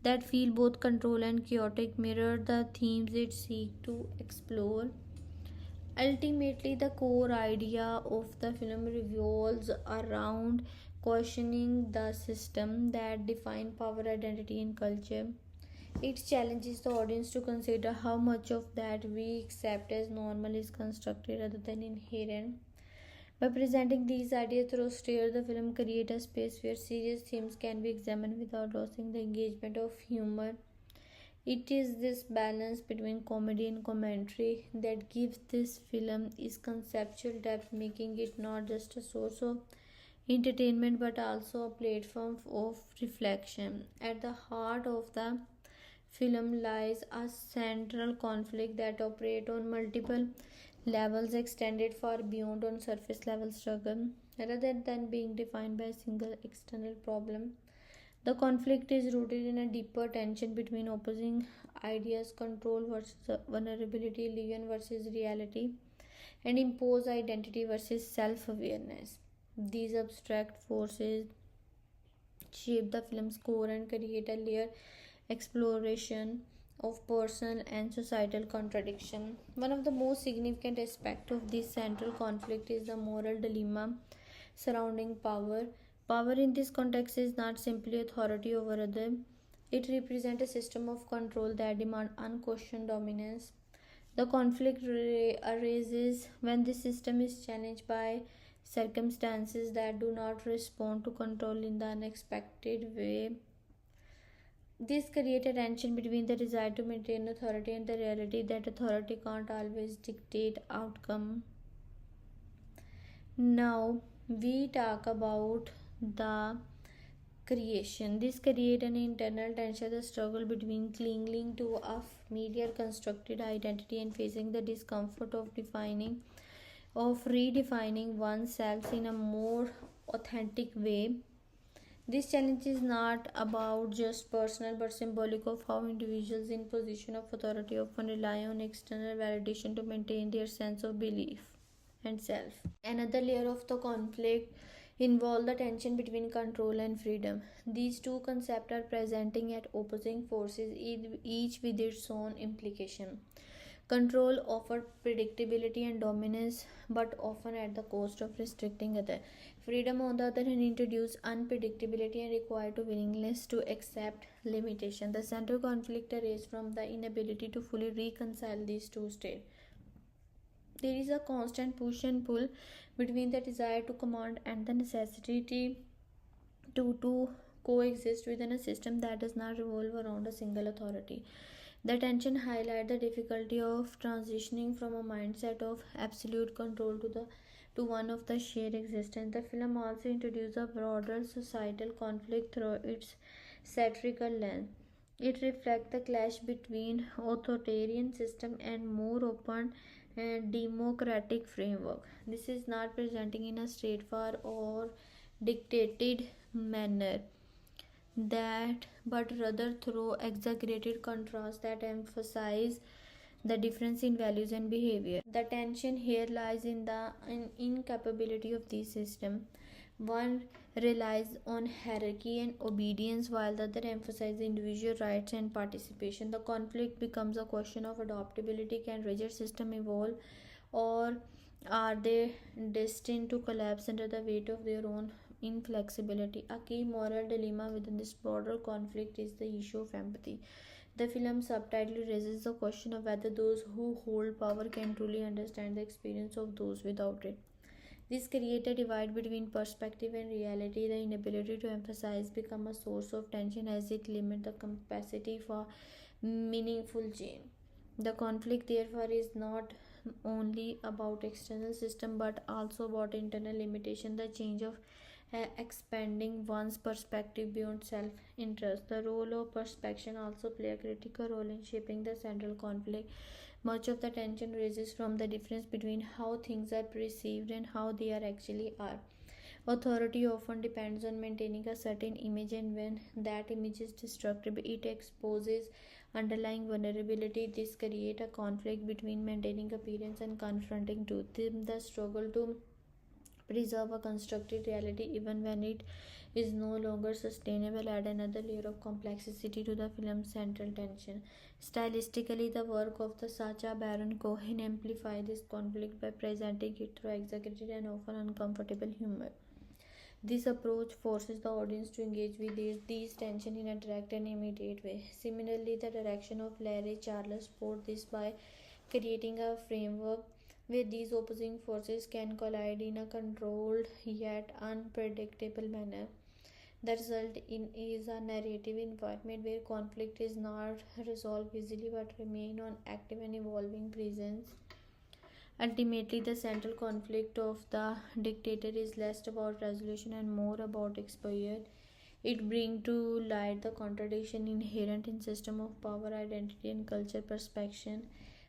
that feels both controlled and chaotic, mirror the themes it seeks to explore. Ultimately, the core idea of the film revolves around questioning the system that define power, identity, and culture. It challenges the audience to consider how much of that we accept as normal is constructed rather than inherent. By presenting these ideas through stare, the film creates a space where serious themes can be examined without losing the engagement of humor. It is this balance between comedy and commentary that gives this film its conceptual depth, making it not just a source of entertainment but also a platform of reflection. At the heart of the film lies a central conflict that operates on multiple levels, extended far beyond on surface level struggle. Rather than being defined by a single external problem, the conflict is rooted in a deeper tension between opposing ideas: control versus vulnerability, illusion versus reality, and imposed identity versus self awareness. These abstract forces shape the film's core and create a layered exploration of personal and societal contradiction. One of the most significant aspects of this central conflict is the moral dilemma surrounding power. Power in this context is not simply authority over others, it represents a system of control that demands unquestioned dominance. The conflict arises when this system is challenged by circumstances that do not respond to control in the unexpected way. This creates a tension between the desire to maintain authority and the reality that authority can't always dictate outcome. Now we talk about the creation. This creates an internal tension, the struggle between clinging to a media constructed identity and facing the discomfort of redefining oneself in a more authentic way. This challenge is not about just personal but symbolic of how individuals in position of authority often rely on external validation to maintain their sense of belief and self. Another layer of the conflict involves the tension between control and freedom. These two concepts are presenting at opposing forces, each with its own implication. Control offers predictability and dominance, but often at the cost of restricting others. Freedom, on the other hand, introduces unpredictability and requires a willingness to accept limitation. The central conflict arises from the inability to fully reconcile these two states. There is a constant push and pull between the desire to command and the necessity to coexist within a system that does not revolve around a single authority. The tension highlights the difficulty of transitioning from a mindset of absolute control to one of the shared existence. The film also introduces a broader societal conflict through its satirical lens. It reflects the clash between authoritarian system and more open and democratic framework. This is not presenting in a straightforward or dictated manner that but rather through exaggerated contrast that emphasize the difference in values and behavior. The tension here lies in the incapability of this system. One relies on hierarchy and obedience while the other emphasizes individual rights and participation. The conflict becomes a question of adaptability. Can rigid systems evolve, or are they destined to collapse under the weight of their own inflexibility? A key moral dilemma within this broader conflict is the issue of empathy. The film subtitle raises the question of whether those who hold power can truly understand the experience of those without it. This creates a divide between perspective and reality. The inability to emphasize becomes a source of tension as it limits the capacity for meaningful change. The conflict, therefore, is not only about external system but also about internal limitation. The change of expanding one's perspective beyond self-interest. The role of perception also play a critical role in shaping the central conflict. Much of the tension arises from the difference between how things are perceived and how they are actually are. Authority often depends on maintaining a certain image, and when that image is destructive, it exposes underlying vulnerability. This creates a conflict between maintaining appearance and confronting truth. The struggle to preserve a constructed reality even when it is no longer sustainable, add another layer of complexity to the film's central tension. Stylistically, the work of the Sacha Baron Cohen amplify this conflict by presenting it through exaggerated and often uncomfortable humor. This approach forces the audience to engage with these tensions in a direct and immediate way. Similarly, the direction of Larry Charles supports this by creating a framework where these opposing forces can collide in a controlled yet unpredictable manner. The result in is a narrative environment where conflict is not resolved easily but remain on active and evolving presence. Ultimately, the central conflict of the dictator is less about resolution and more about exposure. It brings to light the contradiction inherent in system of power, identity, and culture perception.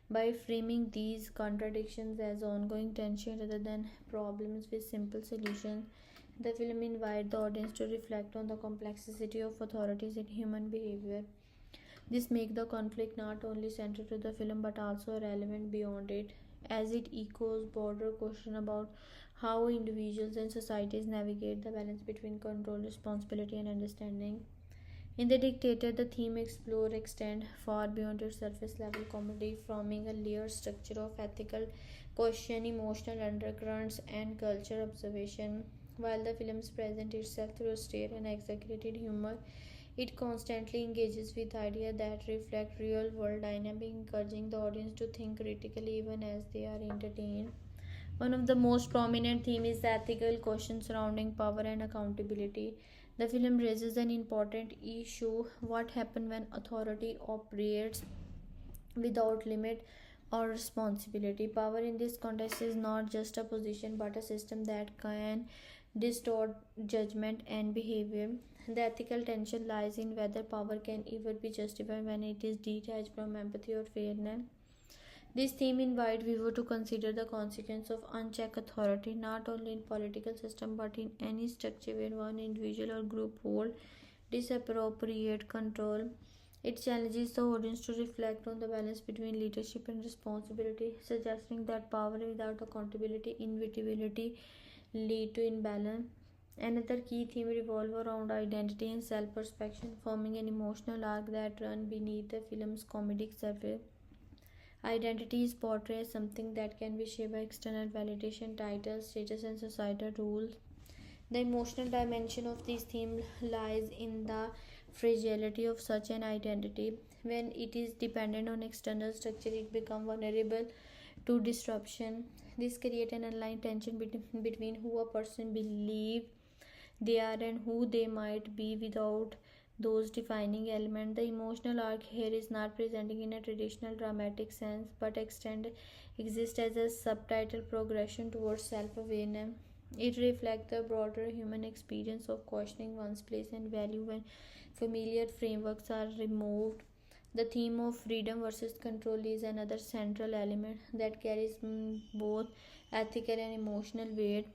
By framing these contradictions as ongoing tension rather than problems with simple solutions, the film invites the audience to reflect on the complexity of authorities in human behavior. This makes the conflict not only central to the film but also relevant beyond it, as it echoes broader questions about how individuals and societies navigate the balance between control, responsibility, and understanding. In The Dictator, the theme extend far beyond its surface level comedy, forming a layered structure of ethical question, emotional undercurrents, and culture observation. While the film presents itself through austere and exaggerated humor, it constantly engages with ideas that reflect real world dynamics, encouraging the audience to think critically even as they are entertained. One of the most prominent themes is the ethical question surrounding power and accountability. The film raises an important issue: what happens when authority operates without limit or responsibility. Power in this context is not just a position but a system that can distort judgment and behavior. The ethical tension lies in whether power can ever be justified when it is detached from empathy or fairness. This theme invites viewers to consider the consequence of unchecked authority not only in political system but in any structure where one individual or group hold disappropriate control. It challenges the audience to reflect on the balance between leadership and responsibility, suggesting that power without accountability inevitability lead to imbalance. Another key theme revolves around identity and self-perception, forming an emotional arc that runs beneath the film's comedic surface. Identity is portrayed as something that can be shaped by external validation, titles, status, and societal rules. The emotional dimension of this theme lies in the fragility of such an identity. When it is dependent on external structure, it becomes vulnerable to disruption. This creates an underlying tension between who a person believes they are and who they might be without those defining elements. The emotional arc here is not presenting in a traditional dramatic sense, but exists as a subtitle progression towards self-awareness. It reflects the broader human experience of questioning one's place and value when familiar frameworks are removed. The theme of freedom versus control is another central element that carries both ethical and emotional weight.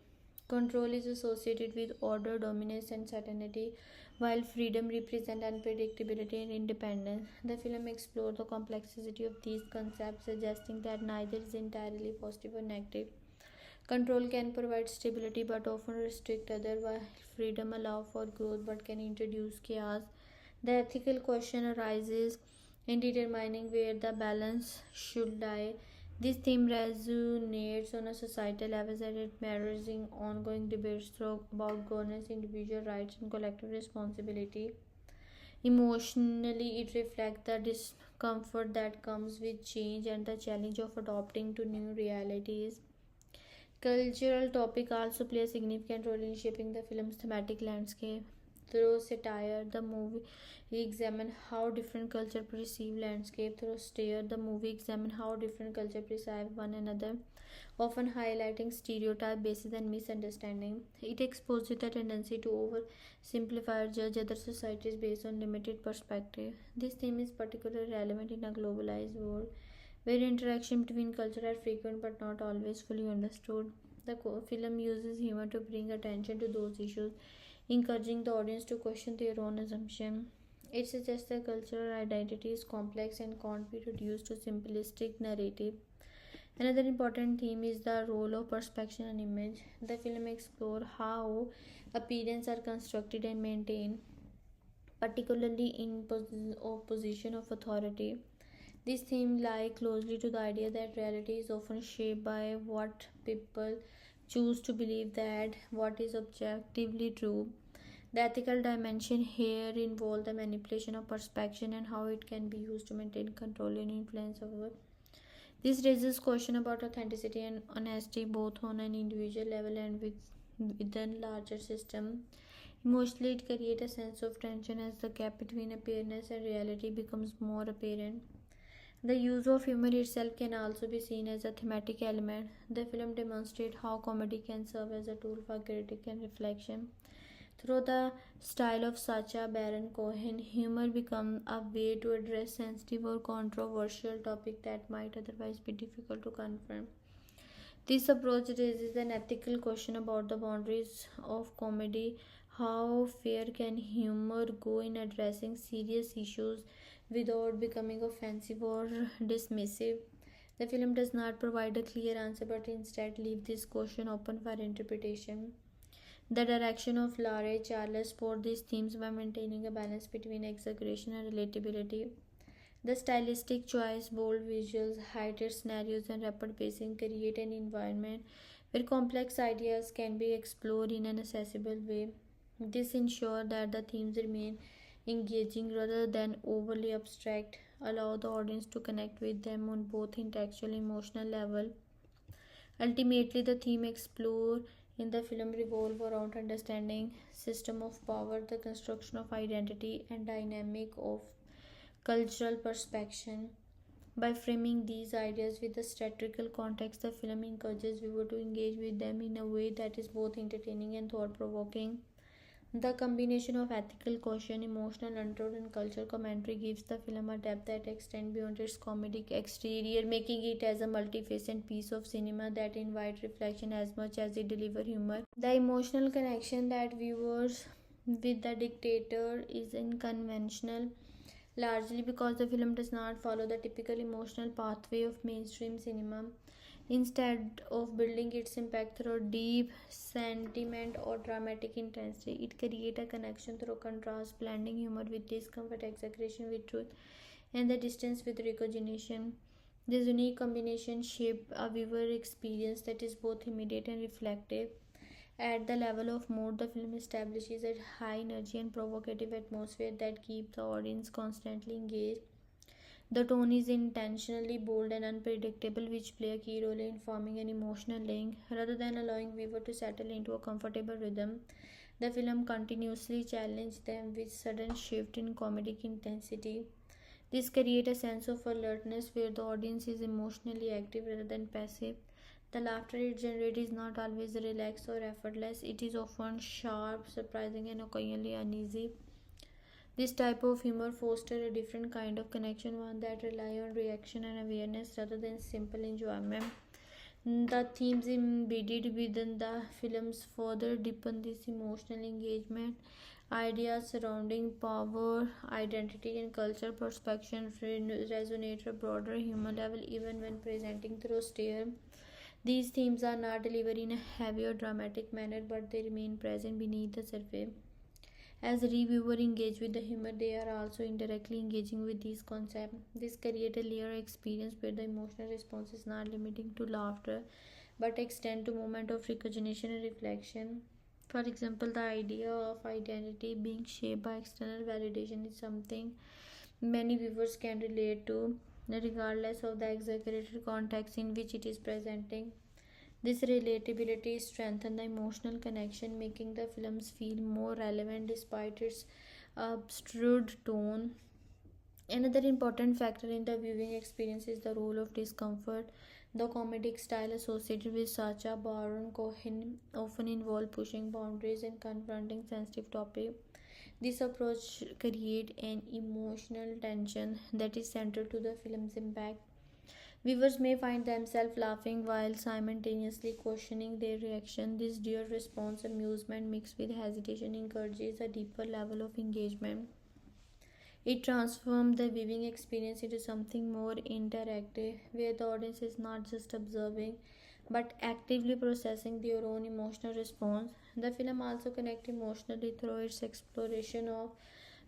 Control is associated with order, dominance, and certainty, while freedom represents unpredictability and independence. The film explores the complexity of these concepts, suggesting that neither is entirely positive or negative. Control can provide stability but often restrict others, while freedom allows for growth but can introduce chaos. The ethical question arises in determining where the balance should lie. This theme resonates on a societal level as it mirrors in ongoing debates about governance, individual rights, and collective responsibility. Emotionally, it reflects the discomfort that comes with change and the challenge of adopting to new realities. Cultural topics also play a significant role in shaping the film's thematic landscape. Through satire, the movie examines how different cultures perceive landscape. Through stare, the movie examines how different cultures perceive one another, often highlighting stereotype bases and misunderstanding. It exposes the tendency to oversimplify or judge other societies based on limited perspective. This theme is particularly relevant in a globalized world where interaction between cultures are frequent but not always fully understood. The film uses humor to bring attention to those issues, encouraging the audience to question their own assumptions. It suggests that cultural identity is complex and can't be reduced to simplistic narrative. Another important theme is the role of perception and image. The film explores how appearances are constructed and maintained, particularly in opposition of authority. This theme lies closely to the idea that reality is often shaped by what people choose to believe that what is objectively true. The ethical dimension here involves the manipulation of perception and how it can be used to maintain control and influence over. This raises question about authenticity and honesty both on an individual level and within larger system. Emotionally, it creates a sense of tension as the gap between appearance and reality becomes more apparent. The use of humor itself can also be seen as a thematic element. The film demonstrates how comedy can serve as a tool for critique and reflection. Through the style of Sacha Baron Cohen, humor becomes a way to address sensitive or controversial topics that might otherwise be difficult to confront. This approach raises an ethical question about the boundaries of comedy. How far can humor go in addressing serious issues without becoming offensive or dismissive? The film does not provide a clear answer but instead leaves this question open for interpretation. The direction of Larry Charles for these themes by maintaining a balance between exaggeration and relatability. The stylistic choice, bold visuals, heightened scenarios, and rapid pacing create an environment where complex ideas can be explored in an accessible way. This ensures that the themes remain engaging rather than overly abstract, allow the audience to connect with them on both intellectual and emotional level. Ultimately, the theme explored in the film revolve around understanding system of power, the construction of identity, and dynamic of cultural perception. By framing these ideas with a satirical context, the film encourages viewers to engage with them in a way that is both entertaining and thought provoking. The combination of ethical caution, emotional undertone, and cultural commentary gives the film a depth that extends beyond its comedic exterior, making it as a multifaceted piece of cinema that invites reflection as much as it delivers humor. The emotional connection that viewers with the dictator is unconventional, largely because the film does not follow the typical emotional pathway of mainstream cinema. Instead of building its impact through deep sentiment or dramatic intensity, it creates a connection through contrast, blending humor with discomfort, exaggeration with truth, and the distance with recognition. This unique combination shapes a viewer experience that is both immediate and reflective. At the level of mood, the film establishes a high energy and provocative atmosphere that keeps the audience constantly engaged. The tone is intentionally bold and unpredictable, which play a key role in forming an emotional link. Rather than allowing viewer to settle into a comfortable rhythm, the film continuously challenges them with sudden shift in comedic intensity. This creates a sense of alertness where the audience is emotionally active rather than passive. The laughter it generates is not always relaxed or effortless. It is often sharp, surprising, and occasionally uneasy. This type of humor fosters a different kind of connection, one that relies on reaction and awareness rather than simple enjoyment. The themes embedded within the films further deepen this emotional engagement. Ideas surrounding power, identity, and cultural perception resonate at a broader human level even when presenting through stare. These themes are not delivered in a heavy or dramatic manner, but they remain present beneath the surface. As reviewers engage with the humor, they are also indirectly engaging with these concepts. This creates a layered experience where the emotional response is not limiting to laughter but extend to moment of recognition and reflection. For example, the idea of identity being shaped by external validation is something many viewers can relate to, regardless of the exaggerated context in which it is presenting. This relatability strengthens the emotional connection, making the films feel more relevant despite its absurd tone. Another important factor in the viewing experience is the role of discomfort. The comedic style associated with Sacha Baron Cohen often involve pushing boundaries and confronting sensitive topics. This approach creates an emotional tension that is central to the film's impact. Viewers may find themselves laughing while simultaneously questioning their reaction. This dual response, amusement mixed with hesitation, encourages a deeper level of engagement. It transformed the viewing experience into something more interactive, where the audience is not just observing but actively processing their own emotional response. The film also connects emotionally through its exploration of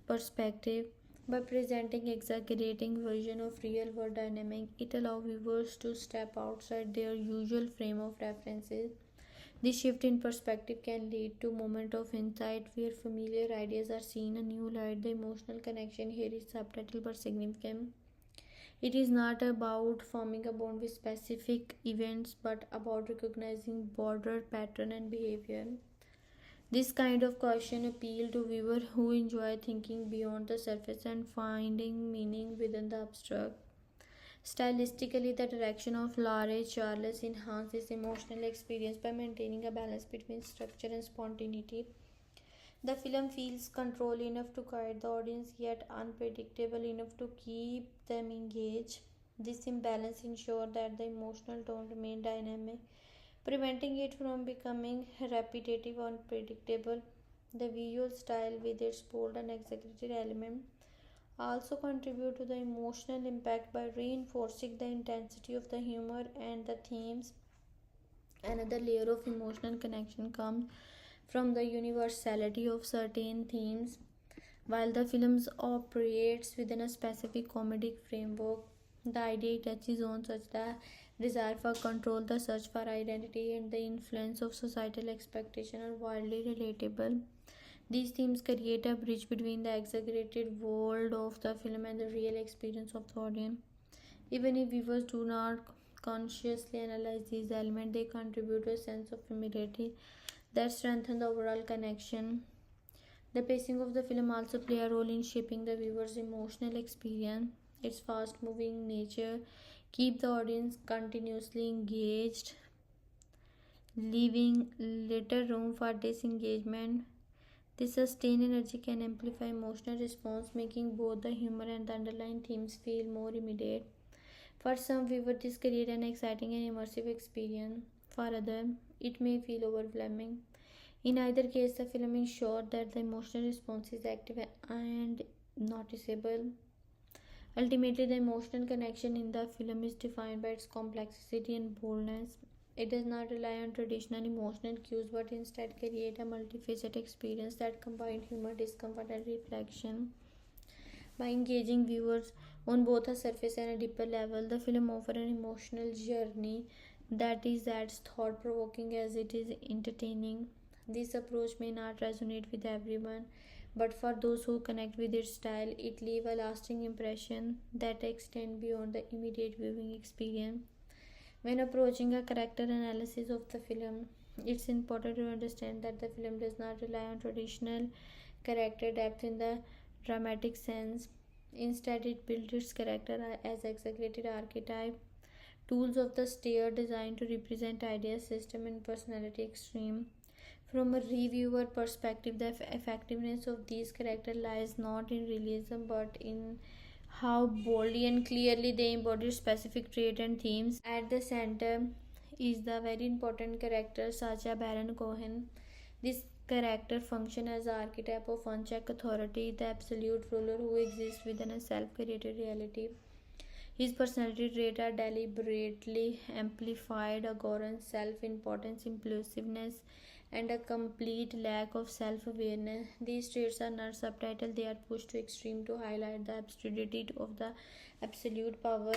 perspective. By presenting exaggerating version of real world dynamic, it allows viewers to step outside their usual frame of references. This shift in perspective can lead to moments of insight where familiar ideas are seen in a new light. The emotional connection here is subtle but significant. It is not about forming a bond with specific events but about recognizing broader pattern and behavior. This kind of caution appeals to viewers who enjoy thinking beyond the surface and finding meaning within the abstract. Stylistically, the direction of Laurie Charles enhances emotional experience by maintaining a balance between structure and spontaneity. The film feels controlled enough to guide the audience, yet unpredictable enough to keep them engaged. This imbalance ensures that the emotional tone remains dynamic, preventing it from becoming repetitive or unpredictable. The visual style, with its bold and exaggerated elements, also contribute to the emotional impact by reinforcing the intensity of the humor and the themes. Another layer of emotional connection comes from the universality of certain themes. While the film operates within a specific comedic framework, the idea it touches on, such as the desire for control, the search for identity, and the influence of societal expectation, are widely relatable. These themes create a bridge between the exaggerated world of the film and the real experience of the audience. Even if viewers do not consciously analyze these elements, they contribute to a sense of familiarity that strengthens the overall connection. The pacing of the film also plays a role in shaping the viewer's emotional experience. Its fast moving nature keeps the audience continuously engaged, leaving little room for disengagement. This sustained energy can amplify emotional response, making both the humor and the underlying themes feel more immediate. For some viewers, this creates an exciting and immersive experience. For others, it may feel overwhelming. In either case, the film ensures that the emotional response is active and noticeable. Ultimately, the emotional connection in the film is defined by its complexity and boldness. It does not rely on traditional emotional cues but instead create a multifaceted experience that combines humor, discomfort, and reflection. By engaging viewers on both a surface and a deeper level, the film offers an emotional journey that is as thought provoking as it is entertaining. This approach may not resonate with everyone, but for those who connect with its style, it leaves a lasting impression that extends beyond the immediate viewing experience. When approaching a character analysis of the film, it's important to understand that the film does not rely on traditional character depth in the dramatic sense. Instead, it builds its character as exaggerated archetype, tools of the stare designed to represent ideas, system, and personality extreme. From a reviewer perspective, the effectiveness of these characters lies not in realism but in how boldly and clearly they embody specific traits and themes. At the center is the very important character Sacha Baron Cohen. This character functions as an archetype of unchecked authority, the absolute ruler who exists within a self-created reality. His personality traits are deliberately amplified: arrogance, self-importance, impulsiveness, and a complete lack of self-awareness. These traits are not subtitled; they are pushed to extreme to highlight the absurdity of the absolute power.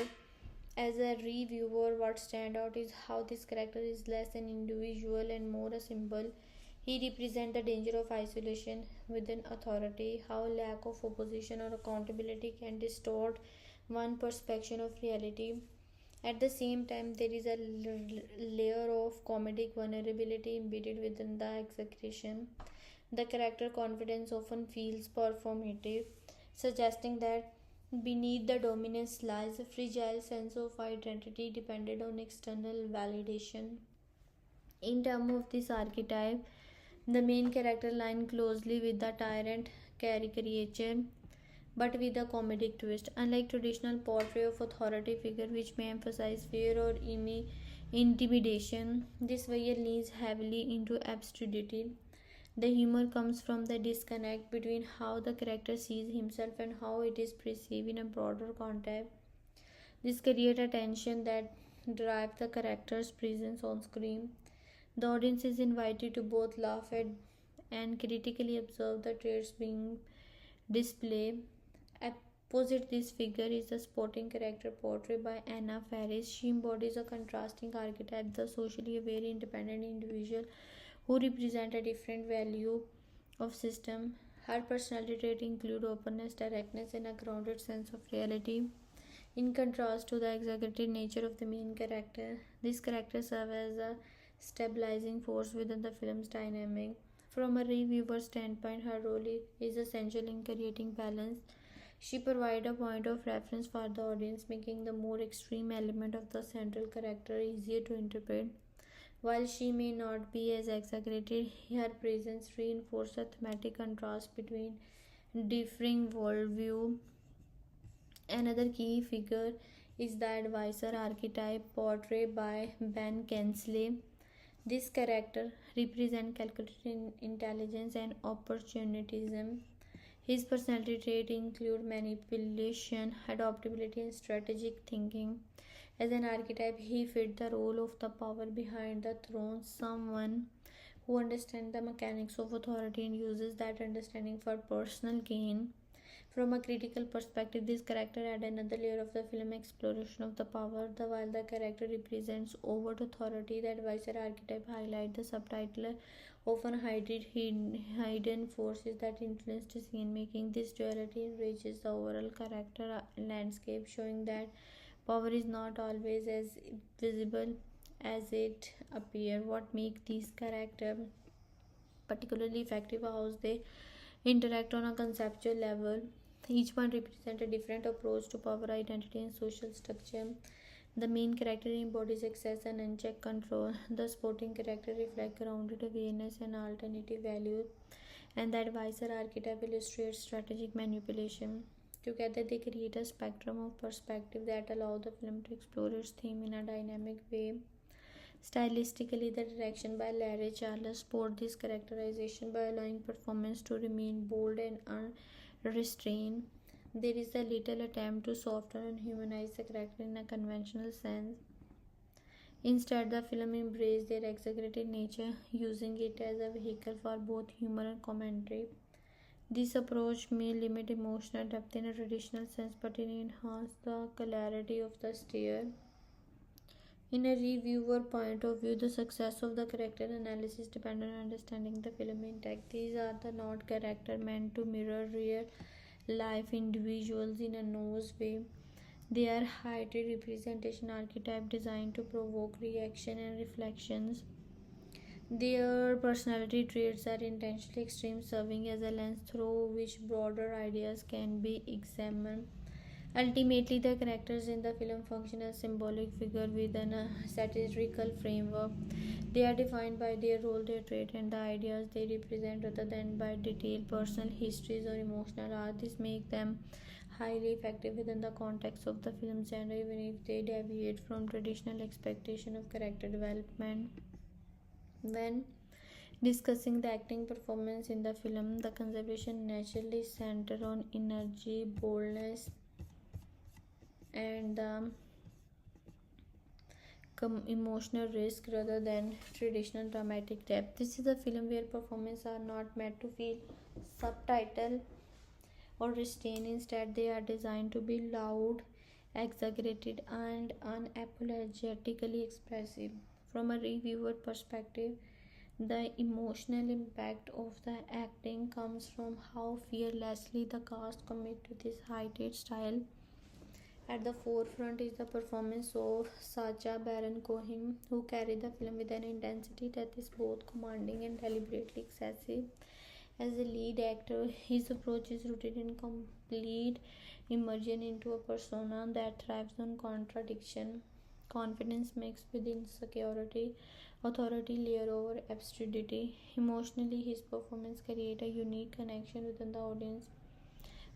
As a reviewer, what stands out is how this character is less an individual and more a symbol. He represents the danger of isolation within authority, how lack of opposition or accountability can distort one perception of reality. At the same time, there is a layer of comedic vulnerability embedded within the exaggeration. The character confidence often feels performative, suggesting that beneath the dominance lies a fragile sense of identity dependent on external validation. In terms of this archetype, the main character aligns closely with the tyrant caricature, but with a comedic twist. Unlike traditional portrait of authority figure, which may emphasize fear or intimidation, this figure leans heavily into absurdity. The humor comes from the disconnect between how the character sees himself and how it is perceived in a broader context. This creates a tension that drives the character's presence on screen. The audience is invited to both laugh at and critically observe the traits being displayed. Opposite this figure is the sporting character portrayed by Anna Faris. She embodies a contrasting archetype, the socially aware, independent individual who represent a different value of system. Her personality traits include openness, directness, and a grounded sense of reality. In contrast to the exaggerated nature of the main character, this character serves as a stabilizing force within the film's dynamic. From a reviewer standpoint, her role is essential in creating balance. She provides a point of reference for the audience, making the more extreme element of the central character easier to interpret. While she may not be as exaggerated, her presence reinforces a thematic contrast between differing worldview. Another key figure is the advisor archetype portrayed by Ben Kingsley. This character represents calculated intelligence and opportunism. His personality traits include manipulation, adaptability, and strategic thinking. As an archetype, he fit the role of the power behind the throne, someone who understands the mechanics of authority and uses that understanding for personal gain. From a critical perspective, this character adds another layer of the film exploration of the power. While the character represents overt authority, the advisor archetype highlights the subtitle often hidden forces that influence decision making. This duality enriches the overall character landscape, showing that power is not always as visible as it appears. What makes these characters particularly effective are how they interact on a conceptual level. Each one represents a different approach to power, identity, and social structure. The main character embodies excess and unchecked control. The sporting character reflects grounded awareness and alternative values. And the advisor archetype illustrates strategic manipulation. Together, they create a spectrum of perspective that allow the film to explore its theme in a dynamic way. Stylistically, the direction by Larry Charles supports this characterization by allowing performance to remain bold and unrestrained. There is a little attempt to soften and humanize the character in a conventional sense. Instead, the film embraces their exaggerated nature, using it as a vehicle for both humor and commentary. This approach may limit emotional depth in a traditional sense, but it enhances the clarity of the story. In a reviewer point of view, the success of the character analysis depends on understanding the film intact. These are the not character meant to mirror real life individuals in a nose way. They are heightened representation archetype designed to provoke reaction and reflections. Their personality traits are intentionally extreme, serving as a lens through which broader ideas can be examined. Ultimately, the characters in the film function as symbolic figures within a satirical framework. They are defined by their role, their trait, and the ideas they represent rather than by detailed personal histories or emotional arc. This makes them highly effective within the context of the film genre, even if they deviate from traditional expectation of character development. When discussing the acting performance in the film, the conversation naturally centers on energy, boldness, and the emotional risk rather than traditional dramatic depth. This is a film where performances are not meant to feel subtitle or restrained. Instead, they are designed to be loud, exaggerated, and unapologetically expressive. From a reviewer perspective, the emotional impact of the acting comes from how fearlessly the cast commit to this heightened style. At the forefront is the performance of Sacha Baron Cohen, who carried the film with an intensity that is both commanding and deliberately excessive. As a lead actor, his approach is rooted in complete immersion into a persona that thrives on contradiction, confidence mixed with insecurity, authority layer over absurdity. Emotionally, his performance creates a unique connection within the audience.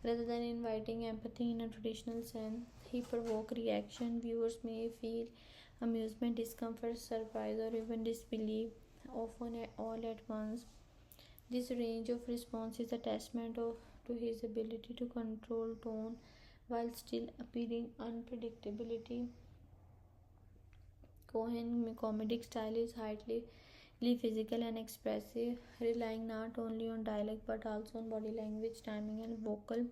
Rather than inviting empathy in a traditional sense, he provokes reaction. Viewers may feel amusement, discomfort, surprise, or even disbelief, often all at once. This range of response is a testament to his ability to control tone while still appearing unpredictability. Cohen's comedic style is highly physical and expressive, relying not only on dialogue but also on body language, timing, and vocal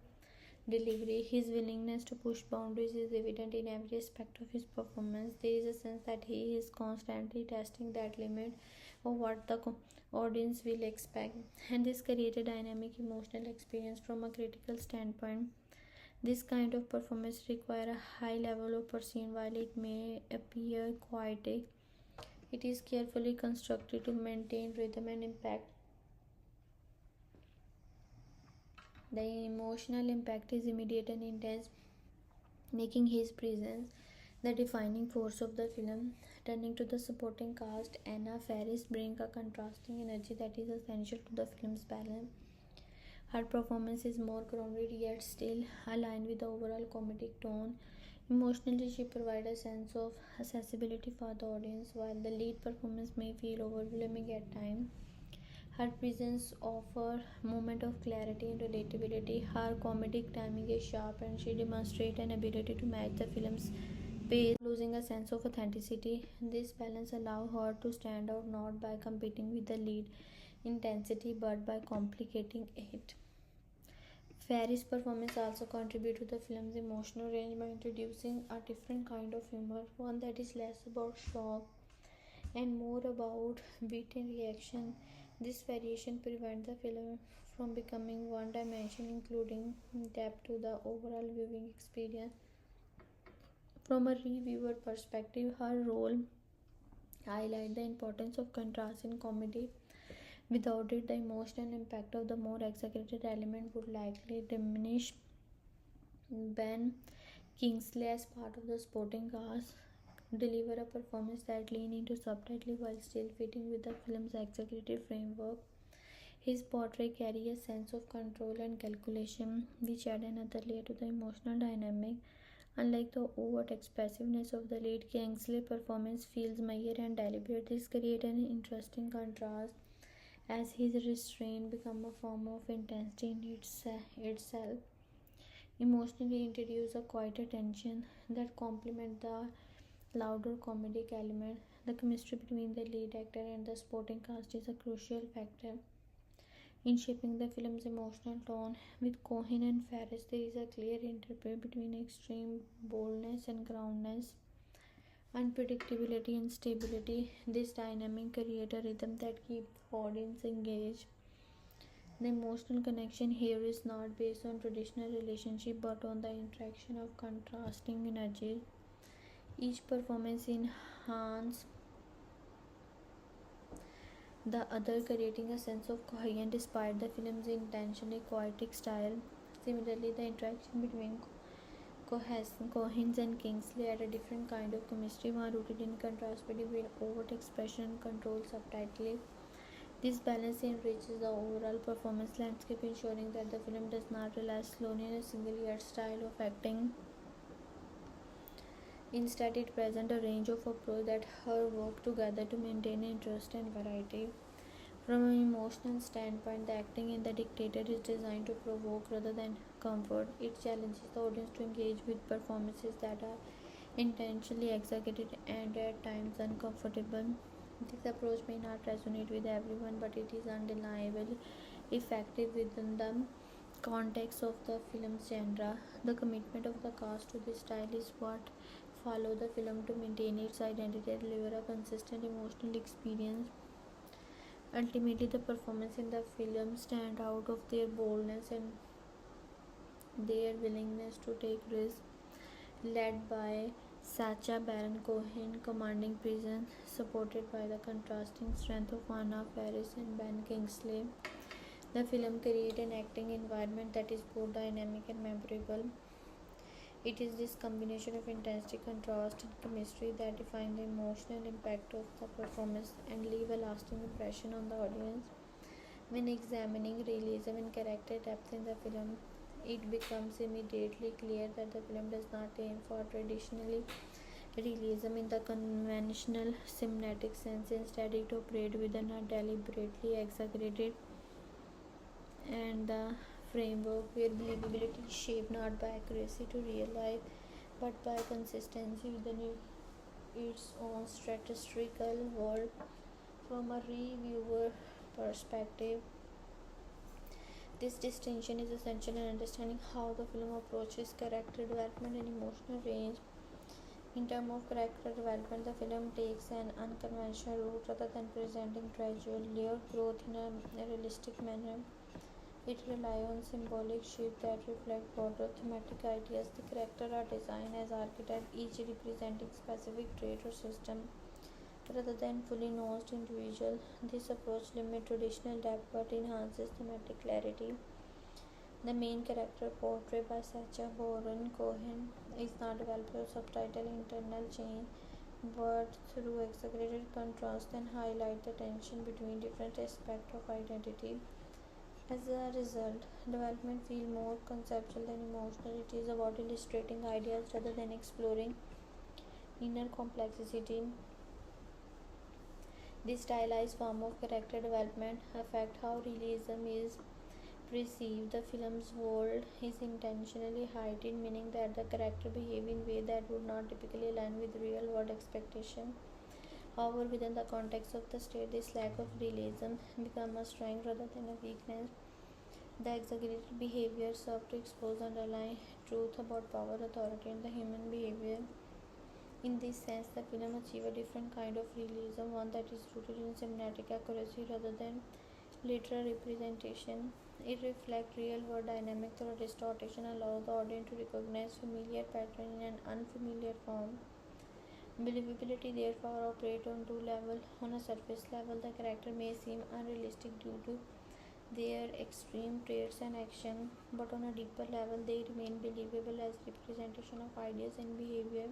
delivery. His willingness to push boundaries is evident in every aspect of his performance. There is a sense that he is constantly testing that limit of what the audience will expect, and this creates a dynamic emotional experience from a critical standpoint. This kind of performance requires a high level of precision. While it may appear poetic, it is carefully constructed to maintain rhythm and impact. The emotional impact is immediate and intense, making his presence the defining force of the film. Turning to the supporting cast, Anna Faris brings a contrasting energy that is essential to the film's balance. Her performance is more grounded yet still aligned with the overall comedic tone. Emotionally, she provides a sense of accessibility for the audience, while the lead performance may feel overwhelming at times. Her presence offers moment of clarity and relatability. Her comedic timing is sharp, and she demonstrates an ability to match the film's pace, losing a sense of authenticity. This balance allows her to stand out not by competing with the lead intensity but by complicating it. Faris' performance also contributes to the film's emotional range by introducing a different kind of humor, one that is less about shock and more about beaten reaction. This variation prevents the film from becoming one dimensional, including depth to the overall viewing experience. From a reviewer perspective, her role highlights the importance of contrast in comedy. Without it, the emotional impact of the more exaggerated element would likely diminish. Ben Kingsley, as part of the supporting cast, deliver a performance that leans into subtlety while still fitting with the film's executive framework. His portrait carries a sense of control and calculation, which add another layer to the emotional dynamic. Unlike the overt expressiveness of the lead, Kingsley's performance feels measured and deliberate. This creates an interesting contrast as his restraint becomes a form of intensity in itself. Emotionally introduce a quieter tension that complement the louder comedic element. The chemistry between the lead actor and the supporting cast is a crucial factor in shaping the film's emotional tone. With Cohen and Faris, there is a clear interplay between extreme boldness and groundness, unpredictability and stability. This dynamic creates a rhythm that keeps the audience engaged. The emotional connection here is not based on traditional relationship but on the interaction of contrasting energies. Each performance enhances the other, creating a sense of coherence despite the film's intentionally poetic style. Similarly, the interaction between Cohen and Kingsley add a different kind of chemistry, one rooted in contrast between overt expression and controlled subtlety. This balance enriches the overall performance landscape, ensuring that the film does not rely solely on a single yet style of acting. Instead, it presents a range of approaches that her work together to maintain interest and variety. From an emotional standpoint, the acting in The Dictator is designed to provoke rather than comfort. It challenges the audience to engage with performances that are intentionally exaggerated and at times uncomfortable. This approach may not resonate with everyone, but it is undeniably effective within the context of the film's genre. The commitment of the cast to this style is what follow the film to maintain its identity and deliver a consistent emotional experience. Ultimately, the performance in the film stand out of their boldness and their willingness to take risks, led by Sacha Baron Cohen, commanding presence, supported by the contrasting strength of Anna Faris and Ben Kingsley. The film creates an acting environment that is both dynamic and memorable. It is this combination of intensity, contrast, and chemistry that define the emotional impact of the performance and leave a lasting impression on the audience. When examining realism and character depth in the film, it becomes immediately clear that the film does not aim for traditionally realism in the conventional cinematic sense. Instead, it operates within a deliberately exaggerated and the framework where believability is shaped not by accuracy to real life but by consistency within its own statistical world. From a reviewer perspective, this distinction is essential in understanding how the film approaches character development and emotional range. In terms of character development, the film takes an unconventional route rather than presenting gradual, layered growth in a realistic manner. It relies on symbolic shifts that reflect broader thematic ideas. The characters are designed as archetypes, each representing specific trait or system, rather than fully nuanced individual. This approach limits traditional depth but enhances thematic clarity. The main character, portrayed by Sacha Baron Cohen, is not developed through subtle internal change, but through exaggerated contrast and highlight the tension between different aspects of identity. As a result, development feels more conceptual than emotional. It is about illustrating ideas rather than exploring inner complexity. This stylized form of character development affects how realism is perceived. The film's world is intentionally heightened, meaning that the character behave in ways that would not typically align with real world expectation. However, within the context of the state, this lack of realism becomes a strength rather than a weakness. The exaggerated behavior serves to expose underlying truth about power, authority, and the human behavior. In this sense, the film achieves a different kind of realism, one that is rooted in cinematic accuracy rather than literal representation. It reflects real-world dynamics through distortion, allows the audience to recognize familiar patterns in an unfamiliar form. Believability therefore operates on two levels. On a surface level, the character may seem unrealistic due to their extreme traits and action, but on a deeper level, they remain believable as representation of ideas and behavior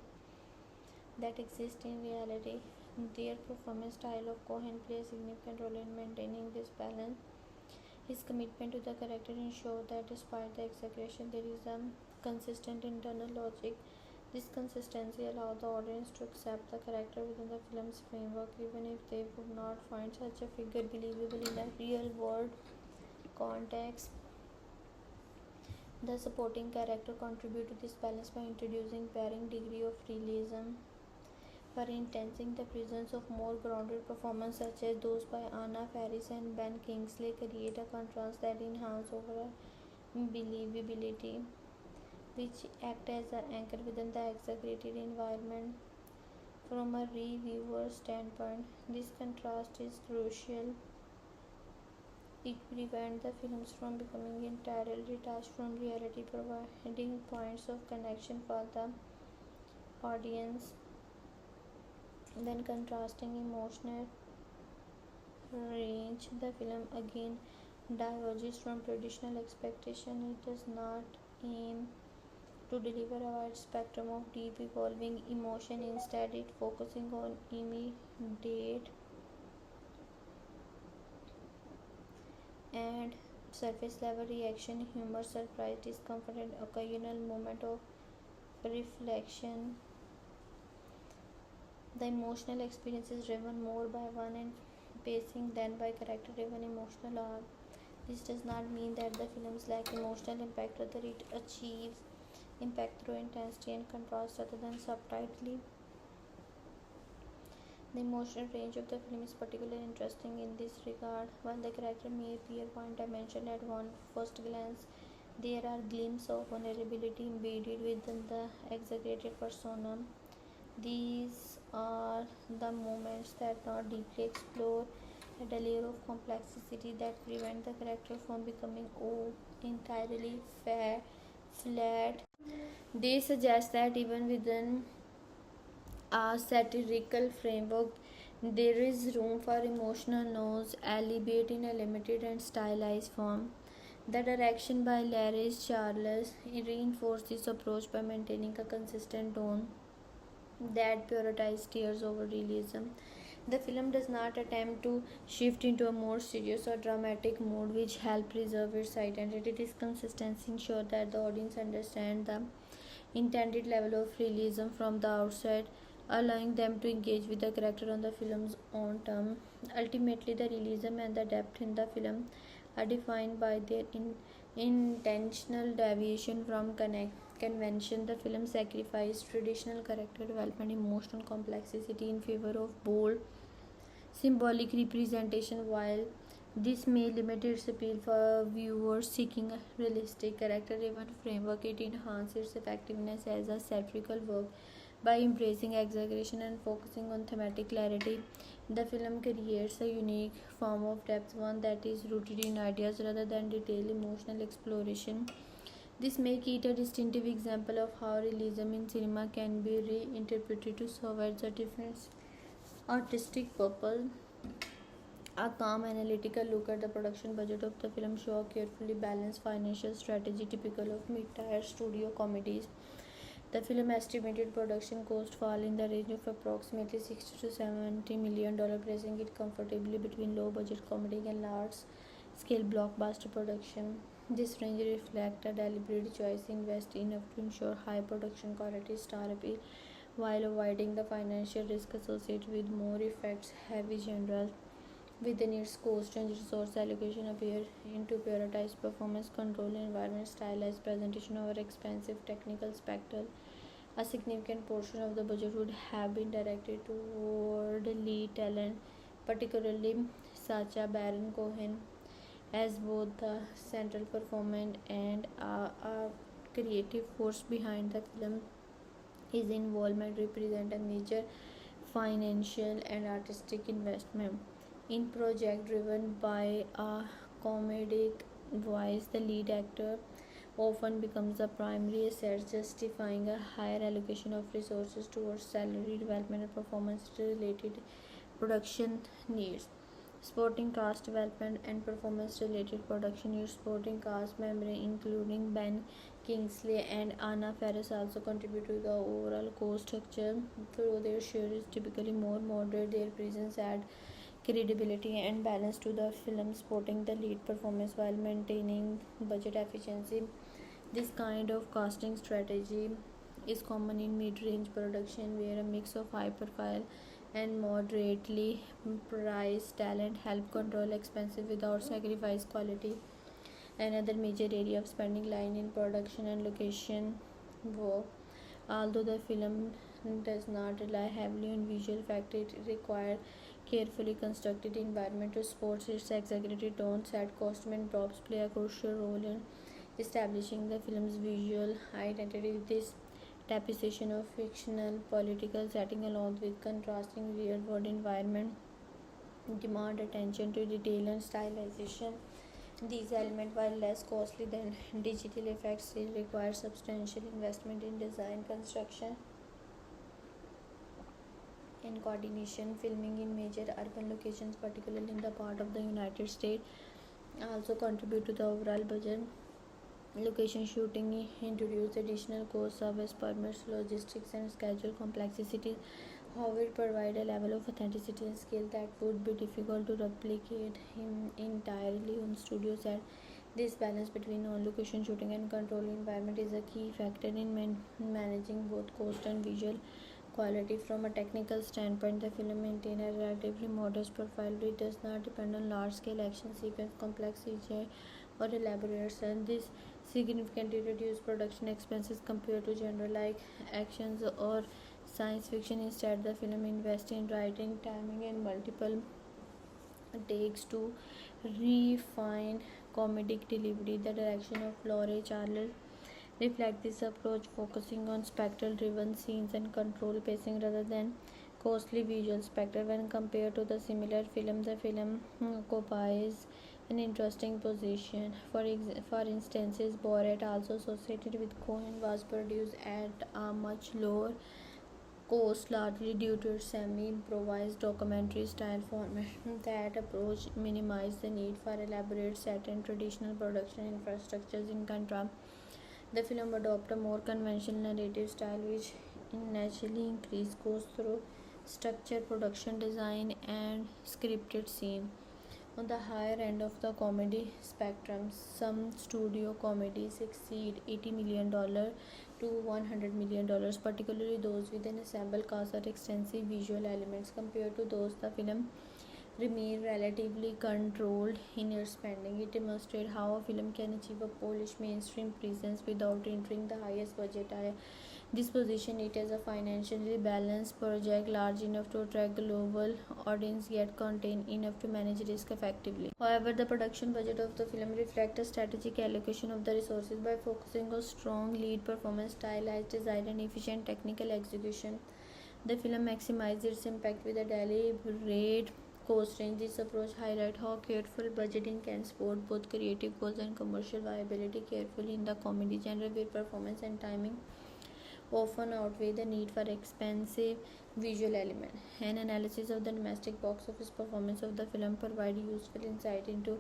that exist in reality. Their performance style of Cohen plays a significant role in maintaining this balance. His commitment to the character ensures that despite the exaggeration, there is a consistent internal logic. This consistency allows the audience to accept the character within the film's framework, even if they would not find such a figure believable in a real world context. The supporting character contribute to this balance by introducing varying degree of realism. For instance, the presence of more grounded performances such as those by Faris and Ben Kingsley create a contrast that enhances overall believability, which act as an anchor within the exaggerated environment. From a reviewer standpoint, this contrast is crucial. It prevents the films from becoming entirely detached from reality, providing points of connection for the audience. When contrasting emotional range, the film again diverges from traditional expectation. It does not aim to deliver a wide spectrum of deep evolving emotion. Instead, it focusing on immediate and surface level reaction, humor, surprise, discomfort, and occasional moment of reflection. The emotional experience is driven more by one and pacing than by character driven emotional arc. This does not mean that the films lack emotional impact, rather, it achieves impact through intensity and contrast rather than subtlety. The emotional range of the film is particularly interesting in this regard. While the character may appear one dimensional at one first glance, there are glimpses of vulnerability embedded within the exaggerated persona. These are the moments that not deeply explore at a layer of complexity that prevent the character from becoming entirely flat. They suggest that even within a satirical framework, there is room for emotional notes, albeit in a limited and stylized form. The direction by Larry Charles reinforced this approach by maintaining a consistent tone that prioritizes tears over realism. The film does not attempt to shift into a more serious or dramatic mode, which helps preserve its identity. This consistency ensures that the audience understands the intended level of realism from the outset, allowing them to engage with the character on the film's own terms. Ultimately, the realism and the depth in the film are defined by their intentional deviation from convention. The film sacrificed traditional character development, emotional complexity in favor of bold symbolic representation. While this may limit its appeal for viewers seeking a realistic character-driven framework, it enhances its effectiveness as a satirical work by embracing exaggeration and focusing on thematic clarity. The film creates a unique form of depth, one that is rooted in ideas rather than detailed emotional exploration. This makes it a distinctive example of how realism in cinema can be reinterpreted to serve as a different artistic purpose. A calm analytical look at the production budget of the film shows a carefully balanced financial strategy typical of mid-tier studio comedies. The film estimated production cost fall in the range of approximately $60 to $70 million, placing it comfortably between low-budget comedy and large-scale blockbuster production. This range reflects a deliberate choice to invest enough to ensure high production quality, star appeal, while avoiding the financial risk associated with more effects-heavy genres. Within its cost and resource allocation appear to prioritize performance control, environment, stylized presentation over expensive technical spectacle. A significant portion of the budget would have been directed toward lead talent, particularly Sacha Baron Cohen, as both the central performer and a creative force behind the film. His involvement represents a major financial and artistic investment in project driven by a comedic voice. The lead actor often becomes the primary asset, justifying a higher allocation of resources towards salary development and performance related production needs. Supporting cast development and performance related production needs. Supporting cast members including Ben Kingsley and Faris also contribute to the overall cost structure. Though their share is typically more moderate, their presence adds credibility and balance to the film, supporting the lead performance while maintaining budget efficiency. This kind of casting strategy is common in mid-range production, where a mix of high-profile and moderately priced talent help control expenses without sacrifice quality. Another major area of spending line in production and location work. Although the film does not rely heavily on visual effects, it requires carefully constructed environment to support its exaggerated tone. Set costume and props play a crucial role in establishing the film's visual identity. This depiction of fictional political setting along with contrasting real-world environment demand attention to detail and stylization. These elements, while less costly than digital effects, still require substantial investment in design, construction, and coordination. Filming in major urban locations, particularly in the part of the United States, also contribute to the overall budget. Location shooting introduced additional cost, service permits, logistics, and schedule complexities. However, it provide a level of authenticity and skill that would be difficult to replicate entirely on studio set. This balance between on-location shooting and controlled environment is a key factor in managing both cost and visual quality. From a technical standpoint, the film maintains a relatively modest profile. It does not depend on large-scale action sequence, complex CGI, or elaborate stunts. This significantly reduced production expenses compared to genre like actions or science fiction. Instead, the film invests in writing, timing, and multiple takes to refine comedic delivery. The direction of Laurie Charles reflect this approach, focusing on spectacle-driven scenes and controlled pacing rather than costly visual spectacle. When compared to the similar film, the film occupies an interesting position. For instance, Borat, also associated with Cohen, was produced at a much lower coast, largely due to its semi-improvised documentary style format. That approach minimized the need for elaborate set and traditional production infrastructures. In contrast, the film adopted a more conventional narrative style, which naturally increased costs through structured production design and scripted scene. On the higher end of the comedy spectrum, some studio comedies exceed $80 million to $100 million, particularly those with an ensemble cast or extensive visual elements. Compared to those, the film remain relatively controlled in its spending. It demonstrates how a film can achieve a polished mainstream presence without entering the highest budget. This position it as a financially balanced project large enough to attract global audience yet contain enough to manage risk effectively. However, the production budget of the film reflects a strategic allocation of the resources by focusing on strong lead performance, stylized design, and efficient technical execution. The film maximizes its impact with a deliberate cost range. This approach highlights how careful budgeting can support both creative goals and commercial viability. Carefully in the comedy genre, where performance and timing often outweigh the need for expensive visual element. An analysis of the domestic box office performance of the film provides useful insight into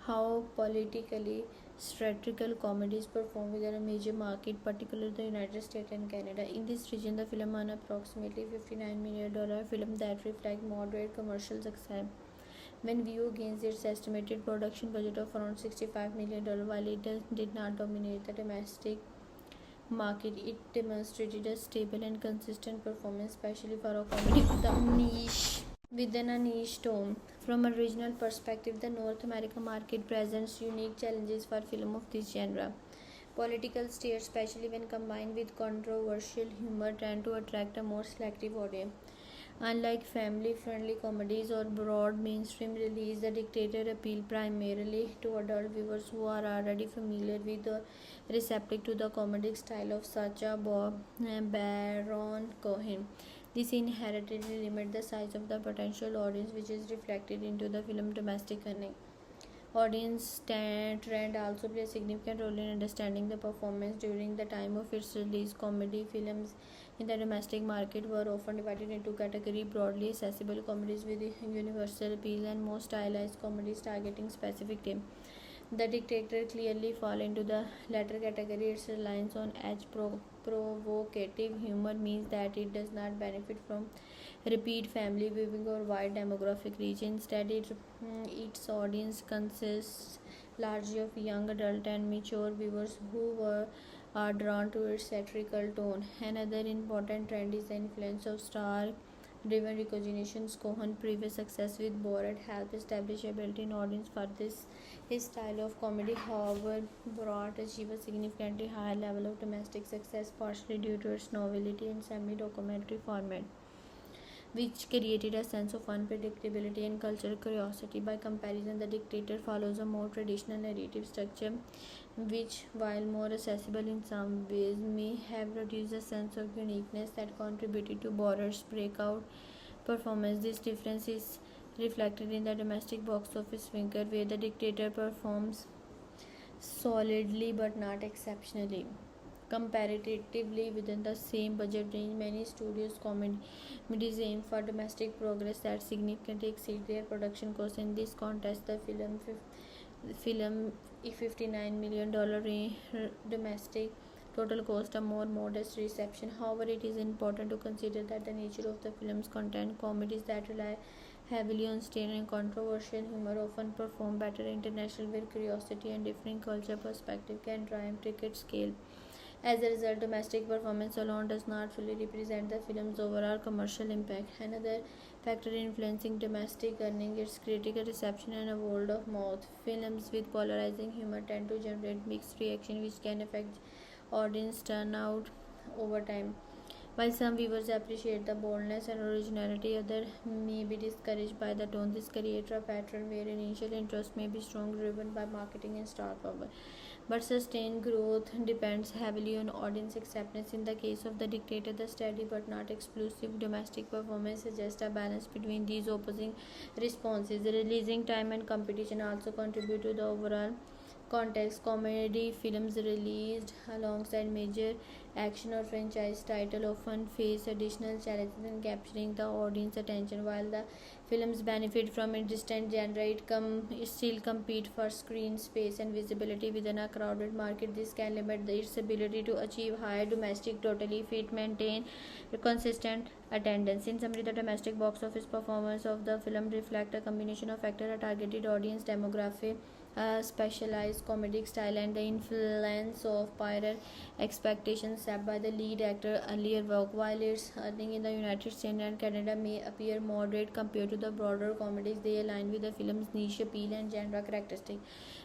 how politically satirical comedies perform within a major market, particularly the United States and Canada. In this region, the film earned approximately $59 million, film that reflects moderate commercial success when viewed against its estimated production budget of around $65 million. While it did not dominate the domestic market, it demonstrated a stable and consistent performance, especially for a comedy within a niche tone. From a regional perspective, the North American market presents unique challenges for film of this genre. Political stares, especially when combined with controversial humor, tend to attract a more selective audience. Unlike family-friendly comedies or broad mainstream release, The Dictator appealed primarily to adult viewers who are already familiar with the receptive to the comedic style of Sacha Baron Cohen. This inherently limits the size of the potential audience, which is reflected into the film domestic earning. Audience trend also play a significant role in understanding the performance during the time of its release. Comedy films in the domestic market were often divided into categories: broadly accessible comedies with universal appeal and more stylized comedies targeting specific themes. The Dictator clearly falls into the latter category. Its reliance on provocative humor means that it does not benefit from repeat family viewing or wide demographic reach. Instead, its audience consists largely of young adult and mature viewers who are drawn to its satirical tone. Another important trend is the influence of star driven recognition. Cohen's previous success with Borat helped establish a built-in audience for this. His style of comedy, however, brought achieve a significantly higher level of domestic success, partially due to its novelty and semi-documentary format, which created a sense of unpredictability and cultural curiosity. By comparison, The Dictator follows a more traditional narrative structure, which, while more accessible in some ways, may have reduced a sense of uniqueness that contributed to Borat's breakout performance. This difference is reflected in the domestic box office figure, where The Dictator performs solidly but not exceptionally. Comparatively, within the same budget range, many studios' comedies aim for domestic progress that significantly exceed their production costs. In this context, the film $59 million domestic total cost a more modest reception. However, it is important to consider that the nature of the film's content, comedies that rely heavily on stare and controversial humor, often perform better international, where curiosity and differing culture perspective can drive ticket scale. As a result, domestic performance alone does not fully represent the film's overall commercial impact. Another factor influencing domestic earnings is critical reception and word of mouth. Films with polarizing humor tend to generate mixed reaction, which can affect audience turnout over time. While some viewers appreciate the boldness and originality, others may be discouraged by the tone. This creates a pattern where initial interest may be strong, driven by marketing and star power, but sustained growth depends heavily on audience acceptance. In the case of The Dictator, the steady but not explosive domestic performance suggests a balance between these opposing responses. Releasing time and competition also contribute to the overall context. Comedy films released alongside major action or franchise titles often face additional challenges in capturing the audience attention. While the films benefit from its distinct genre, it still compete for screen space and visibility within a crowded market. This can limit its ability to achieve higher domestic total if it maintain a consistent attendance. In summary, the domestic box office performance of the film reflect a combination of factors: a targeted audience demographic, specialized comedic style and the influence of prior expectations set by the lead actor earlier work. While its earning in the United States and Canada may appear moderate compared to the broader comedies, they align with the film's niche appeal and genre characteristics.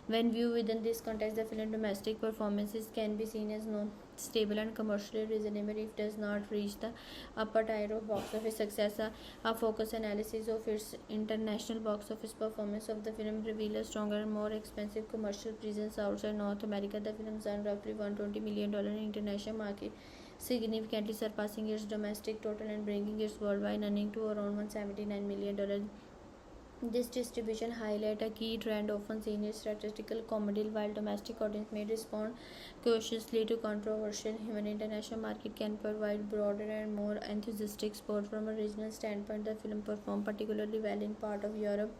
When viewed within this context, the film's domestic performances can be seen as no stable and commercially reasonable if it does not reach the upper tier of box office success. A focused analysis of its international box office performance of the film reveals a stronger and more expensive commercial presence outside North America. The film earned roughly $120 million in international market, significantly surpassing its domestic total and bringing its worldwide earning to around $179 million. This distribution highlights a key trend often seen in statistical comedy. While domestic audience may respond cautiously to controversial humor, international market can provide broader and more enthusiastic support. From a regional standpoint, the film performed particularly well in part of Europe,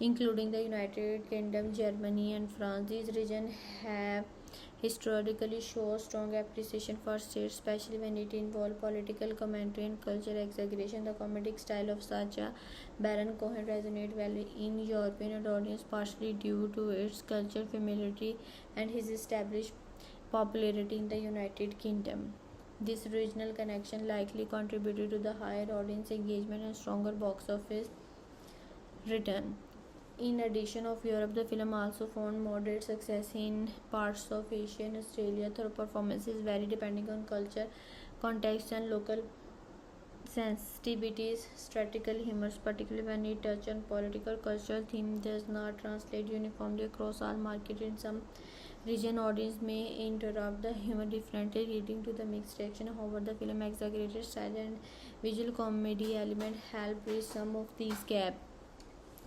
including the United Kingdom, Germany, and France. These regions have historically shown strong appreciation for stage, especially when it involves political commentary and cultural exaggeration. The comedic style of Sacha Baron Cohen resonates well in European audiences, partially due to its cultural familiarity and his established popularity in the United Kingdom. This regional connection likely contributed to the higher audience engagement and stronger box office return. In addition of Europe, the film also found moderate success in parts of Asia and Australia, though performances vary depending on culture, context, and local sensitivities. Satirical humor, particularly when it touches on political cultural themes, does not translate uniformly across all markets. In some region, audience may interrupt the humor differently, leading to the mixed reaction. However, the film exaggerated style and visual comedy element help bridge some of these gaps,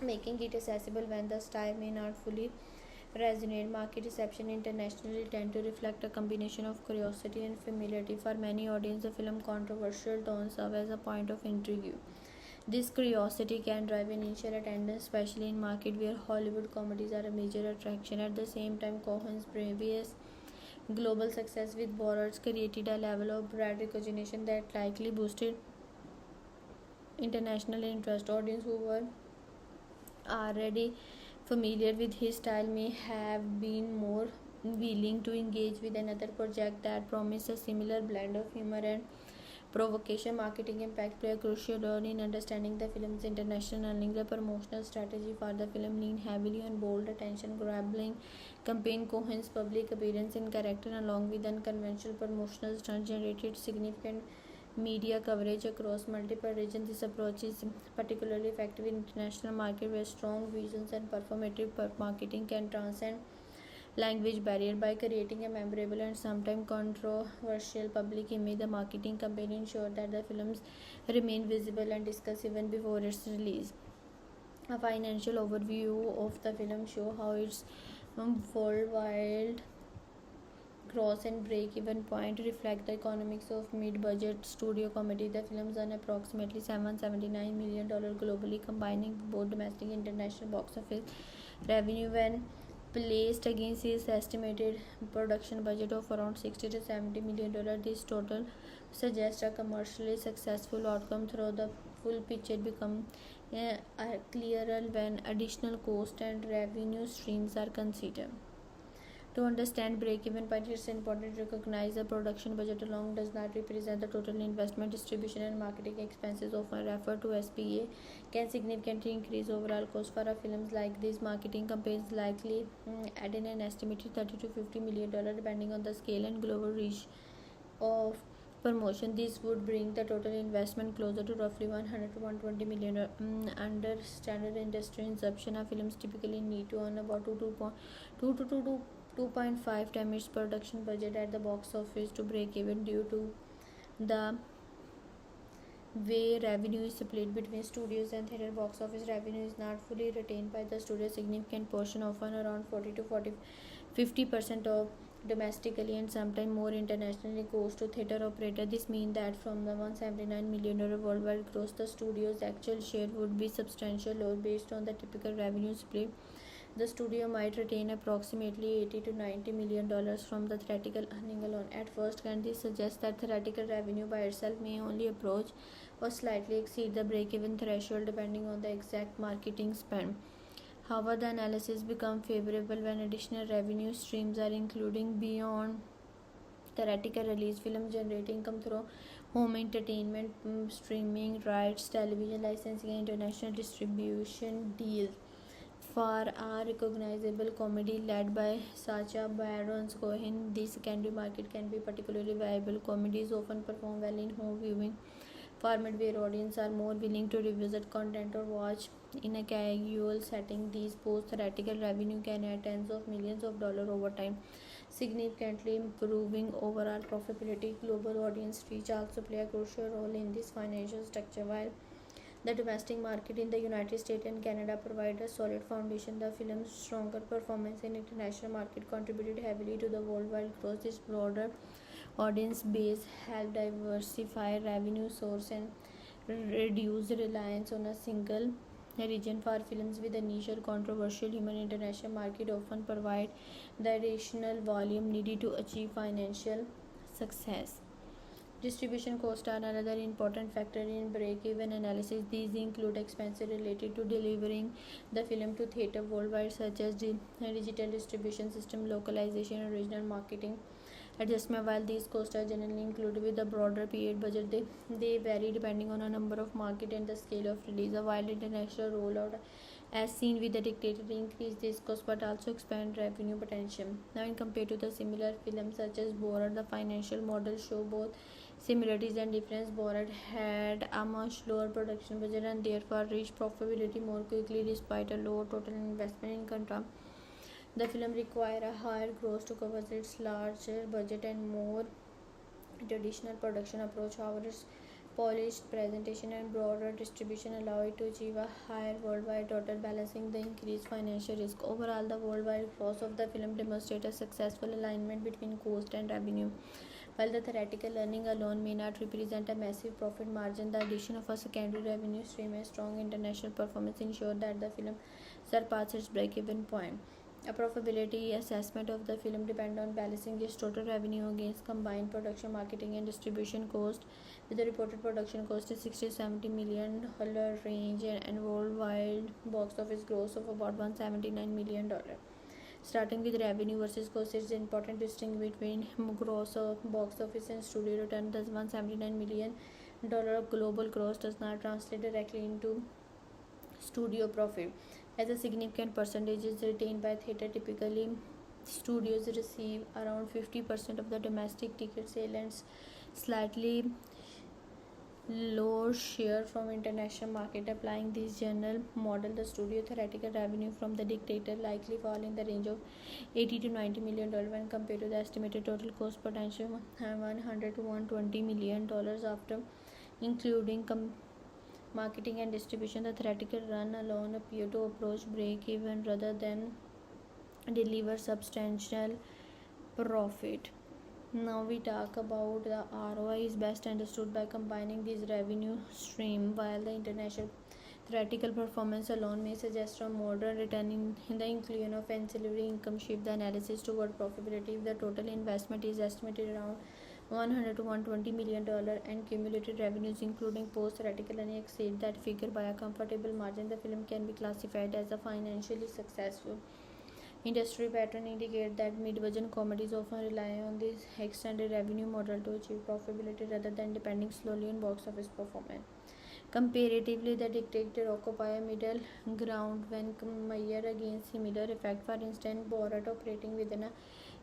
making it accessible when the style may not fully resonate. Market reception internationally tend to reflect a combination of curiosity and familiarity. For many audiences, the film controversial tone serves as a point of intrigue. This curiosity can drive initial attendance, especially in markets where Hollywood comedies are a major attraction. At the same time, Cohen's previous global success with Borat created a level of brand recognition that likely boosted international interest. Audiences who were already familiar with his style may have been more willing to engage with another project that promises a similar blend of humor and provocation. Marketing impact play a crucial role in understanding the film's international earnings. The promotional strategy for the film leaned heavily on bold, attention-grabbing campaign. Cohen's public appearance in character, along with unconventional promotional stunts, generated significant media coverage across multiple regions. This approach is particularly effective in international markets where strong visuals and performative marketing can transcend language barrier. By creating a memorable and sometimes controversial public image, the marketing campaign ensured that the films remain visible and discussed even before its release. A financial overview of the film shows how its worldwide gross and break-even point reflect the economics of mid-budget studio comedy. The films earned approximately $779 million globally, combining both domestic and international box office revenue. When placed against its estimated production budget of around $60 to $70 million, this total suggests a commercially successful outcome. Through the full picture becomes clearer when additional cost and revenue streams are considered. To understand break-even point, it's important to recognize the production budget alone does not represent the total investment. Distribution and marketing expenses, often referred to as PA, can significantly increase overall cost for films like this. Marketing campaigns likely add in an estimated $30 to $50 million depending on the scale and global reach of promotion. This would bring the total investment closer to roughly $100 to $120 million. Under standard industry assumption, films typically need to earn about 2.5 times its production budget at the box office to break even. Due to the way revenue is split between studios and theater, box office revenue is not fully retained by the studio. Significant portion, often around 40 to 50% of domestically and sometimes more internationally, goes to theater operator. This means that from the $179 million worldwide gross, the studio's actual share would be substantially lower. Based on the typical revenue split, the studio might retain approximately $80 to $90 million from the theatrical earning alone. At first glance, this suggests that theatrical revenue by itself may only approach or slightly exceed the break-even threshold depending on the exact marketing spend. However, the analysis becomes favorable when additional revenue streams are included beyond theoretical release. Film generate income through home entertainment, streaming rights, television licensing, and international distribution deals. For a recognizable comedy led by Sacha Baron Cohen, the secondary market can be particularly viable. Comedies often perform well in home viewing format where audiences are more willing to revisit content or watch in a casual setting. These post-theatrical revenue can add tens of millions of dollars over time, significantly improving overall profitability. Global audience reach also play a crucial role in this financial structure. While the domestic market in the United States and Canada provide a solid foundation, the film's stronger performance in international market contributed heavily to the worldwide growth. This broader audience base helped diversify revenue source and reduce reliance on a single region. For films with a niche or controversial humor, international market often provide the additional volume needed to achieve financial success. Distribution costs are another important factor in break-even analysis. These include expenses related to delivering the film to theater worldwide, such as digital distribution system, localization, and regional marketing adjustment. While these costs are generally included with the broader period budget, they vary depending on a number of market and the scale of release. A wide international rollout, as seen with the Dictator, increase this cost but also expand revenue potential. Now, in compared to the similar films such as Borat, the financial model show both similarities and difference. Borat had a much lower production budget and therefore reached profitability more quickly despite a lower total investment. In contrast, the film required a higher gross to cover its larger budget and more traditional production approach. However, its polished presentation and broader distribution allow it to achieve a higher worldwide total, balancing the increased financial risk. Overall, the worldwide gross of the film demonstrates a successful alignment between cost and revenue. While the theoretical earning alone may not represent a massive profit margin, the addition of a secondary revenue stream and strong international performance ensure that the film surpasses its break-even point. A profitability assessment of the film depends on balancing its total revenue against combined production, marketing, and distribution cost. With the reported production cost in $60 to $70 million range and worldwide box office gross of about $179 million. Starting with revenue versus cost, it is important to distinguish between gross of box office and studio return. Thus, $179 million global gross does not translate directly into studio profit, as a significant percentage is retained by theatre. Typically, studios receive around 50% of the domestic ticket sale and slightly lower share from international market. Applying this general model, the studio theoretical revenue from The Dictator likely fall in the range of $80 to $90 million when compared to the estimated total cost potential $100 to $120 million after including marketing and distribution. The theoretical run alone appear to approach break even rather than deliver substantial profit. Now we talk about the ROI is best understood by combining these revenue stream. While the international theoretical performance alone may suggest a moderate return, in the inclusion of ancillary income shift the analysis toward profitability. If the total investment is estimated around $100 to $120 million and cumulative revenues including post-theoretical and exceed that figure by a comfortable margin, the film can be classified as a financially successful. Industry pattern indicate that mid-budget comedies often rely on this extended revenue model to achieve profitability rather than depending solely on box office performance. Comparatively, The Dictator occupy a middle ground when measured against similar effects. For instance, Borat, operating within a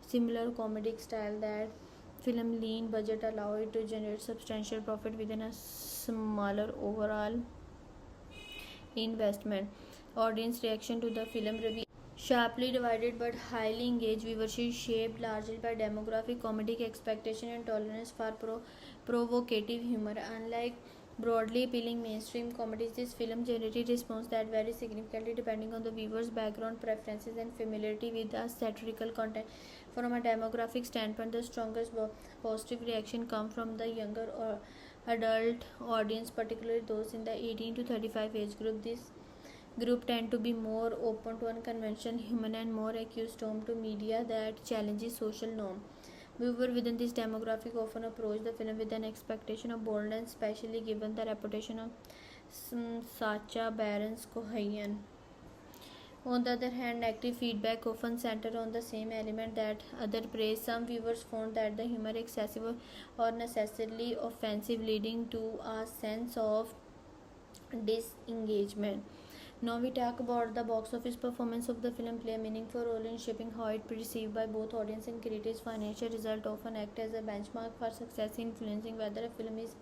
similar comedic style, that film lean budget allow it to generate substantial profit within a smaller overall investment. Audience reaction to the film review sharply divided but highly engaged. Viewership shaped largely by demographic, comedic expectation, and tolerance for provocative humor. Unlike broadly appealing mainstream comedies, this film generated response that varies significantly depending on the viewer's background, preferences, and familiarity with the satirical content. From a demographic standpoint, the strongest positive reaction comes from the younger or adult audience, particularly those in the 18 to 35 age group. This group tend to be more open to unconventional humor and more accustomed to media that challenges social norm. Viewers within this demographic often approach the film with an expectation of boldness, especially given the reputation of Sacha Baron Cohen. On the other hand, negative feedback often center on the same element that other praise. Some viewers found that the humor excessive or necessarily offensive, leading to a sense of disengagement. Now we talk about the box office performance of the film play a meaningful role in shaping how it perceived by both audience and critics. Financial results often act as a benchmark for success, influencing whether a film is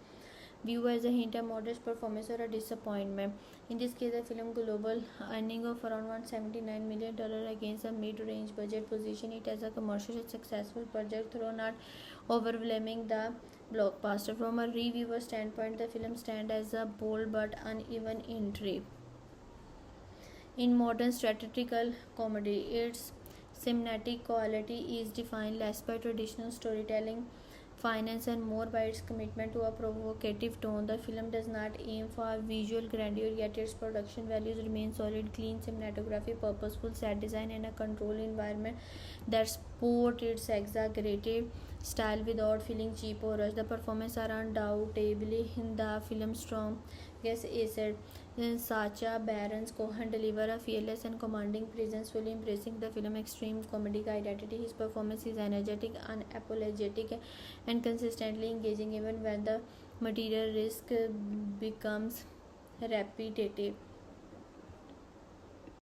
viewed as a hint of modest performance or a disappointment. In this case, the film global earning of around $179 million against a mid-range budget position it as a commercially successful project through not overwhelming the blockbuster. From a reviewer standpoint, the film stands as a bold but uneven entry in modern strategical comedy. Its cinematic quality is defined less by traditional storytelling finance and more by its commitment to a provocative tone. The film does not aim for visual grandeur, yet its production values remain solid. Clean cinematography, purposeful set design, and a controlled environment that support its exaggerated style without feeling cheap or rushed. The performances are undoubtedly in the film's strongest asset. Sacha Baron Cohen delivered a fearless and commanding presence, fully embracing the film's extreme comedic identity. His performance is energetic, unapologetic, and consistently engaging even when the material risk becomes repetitive.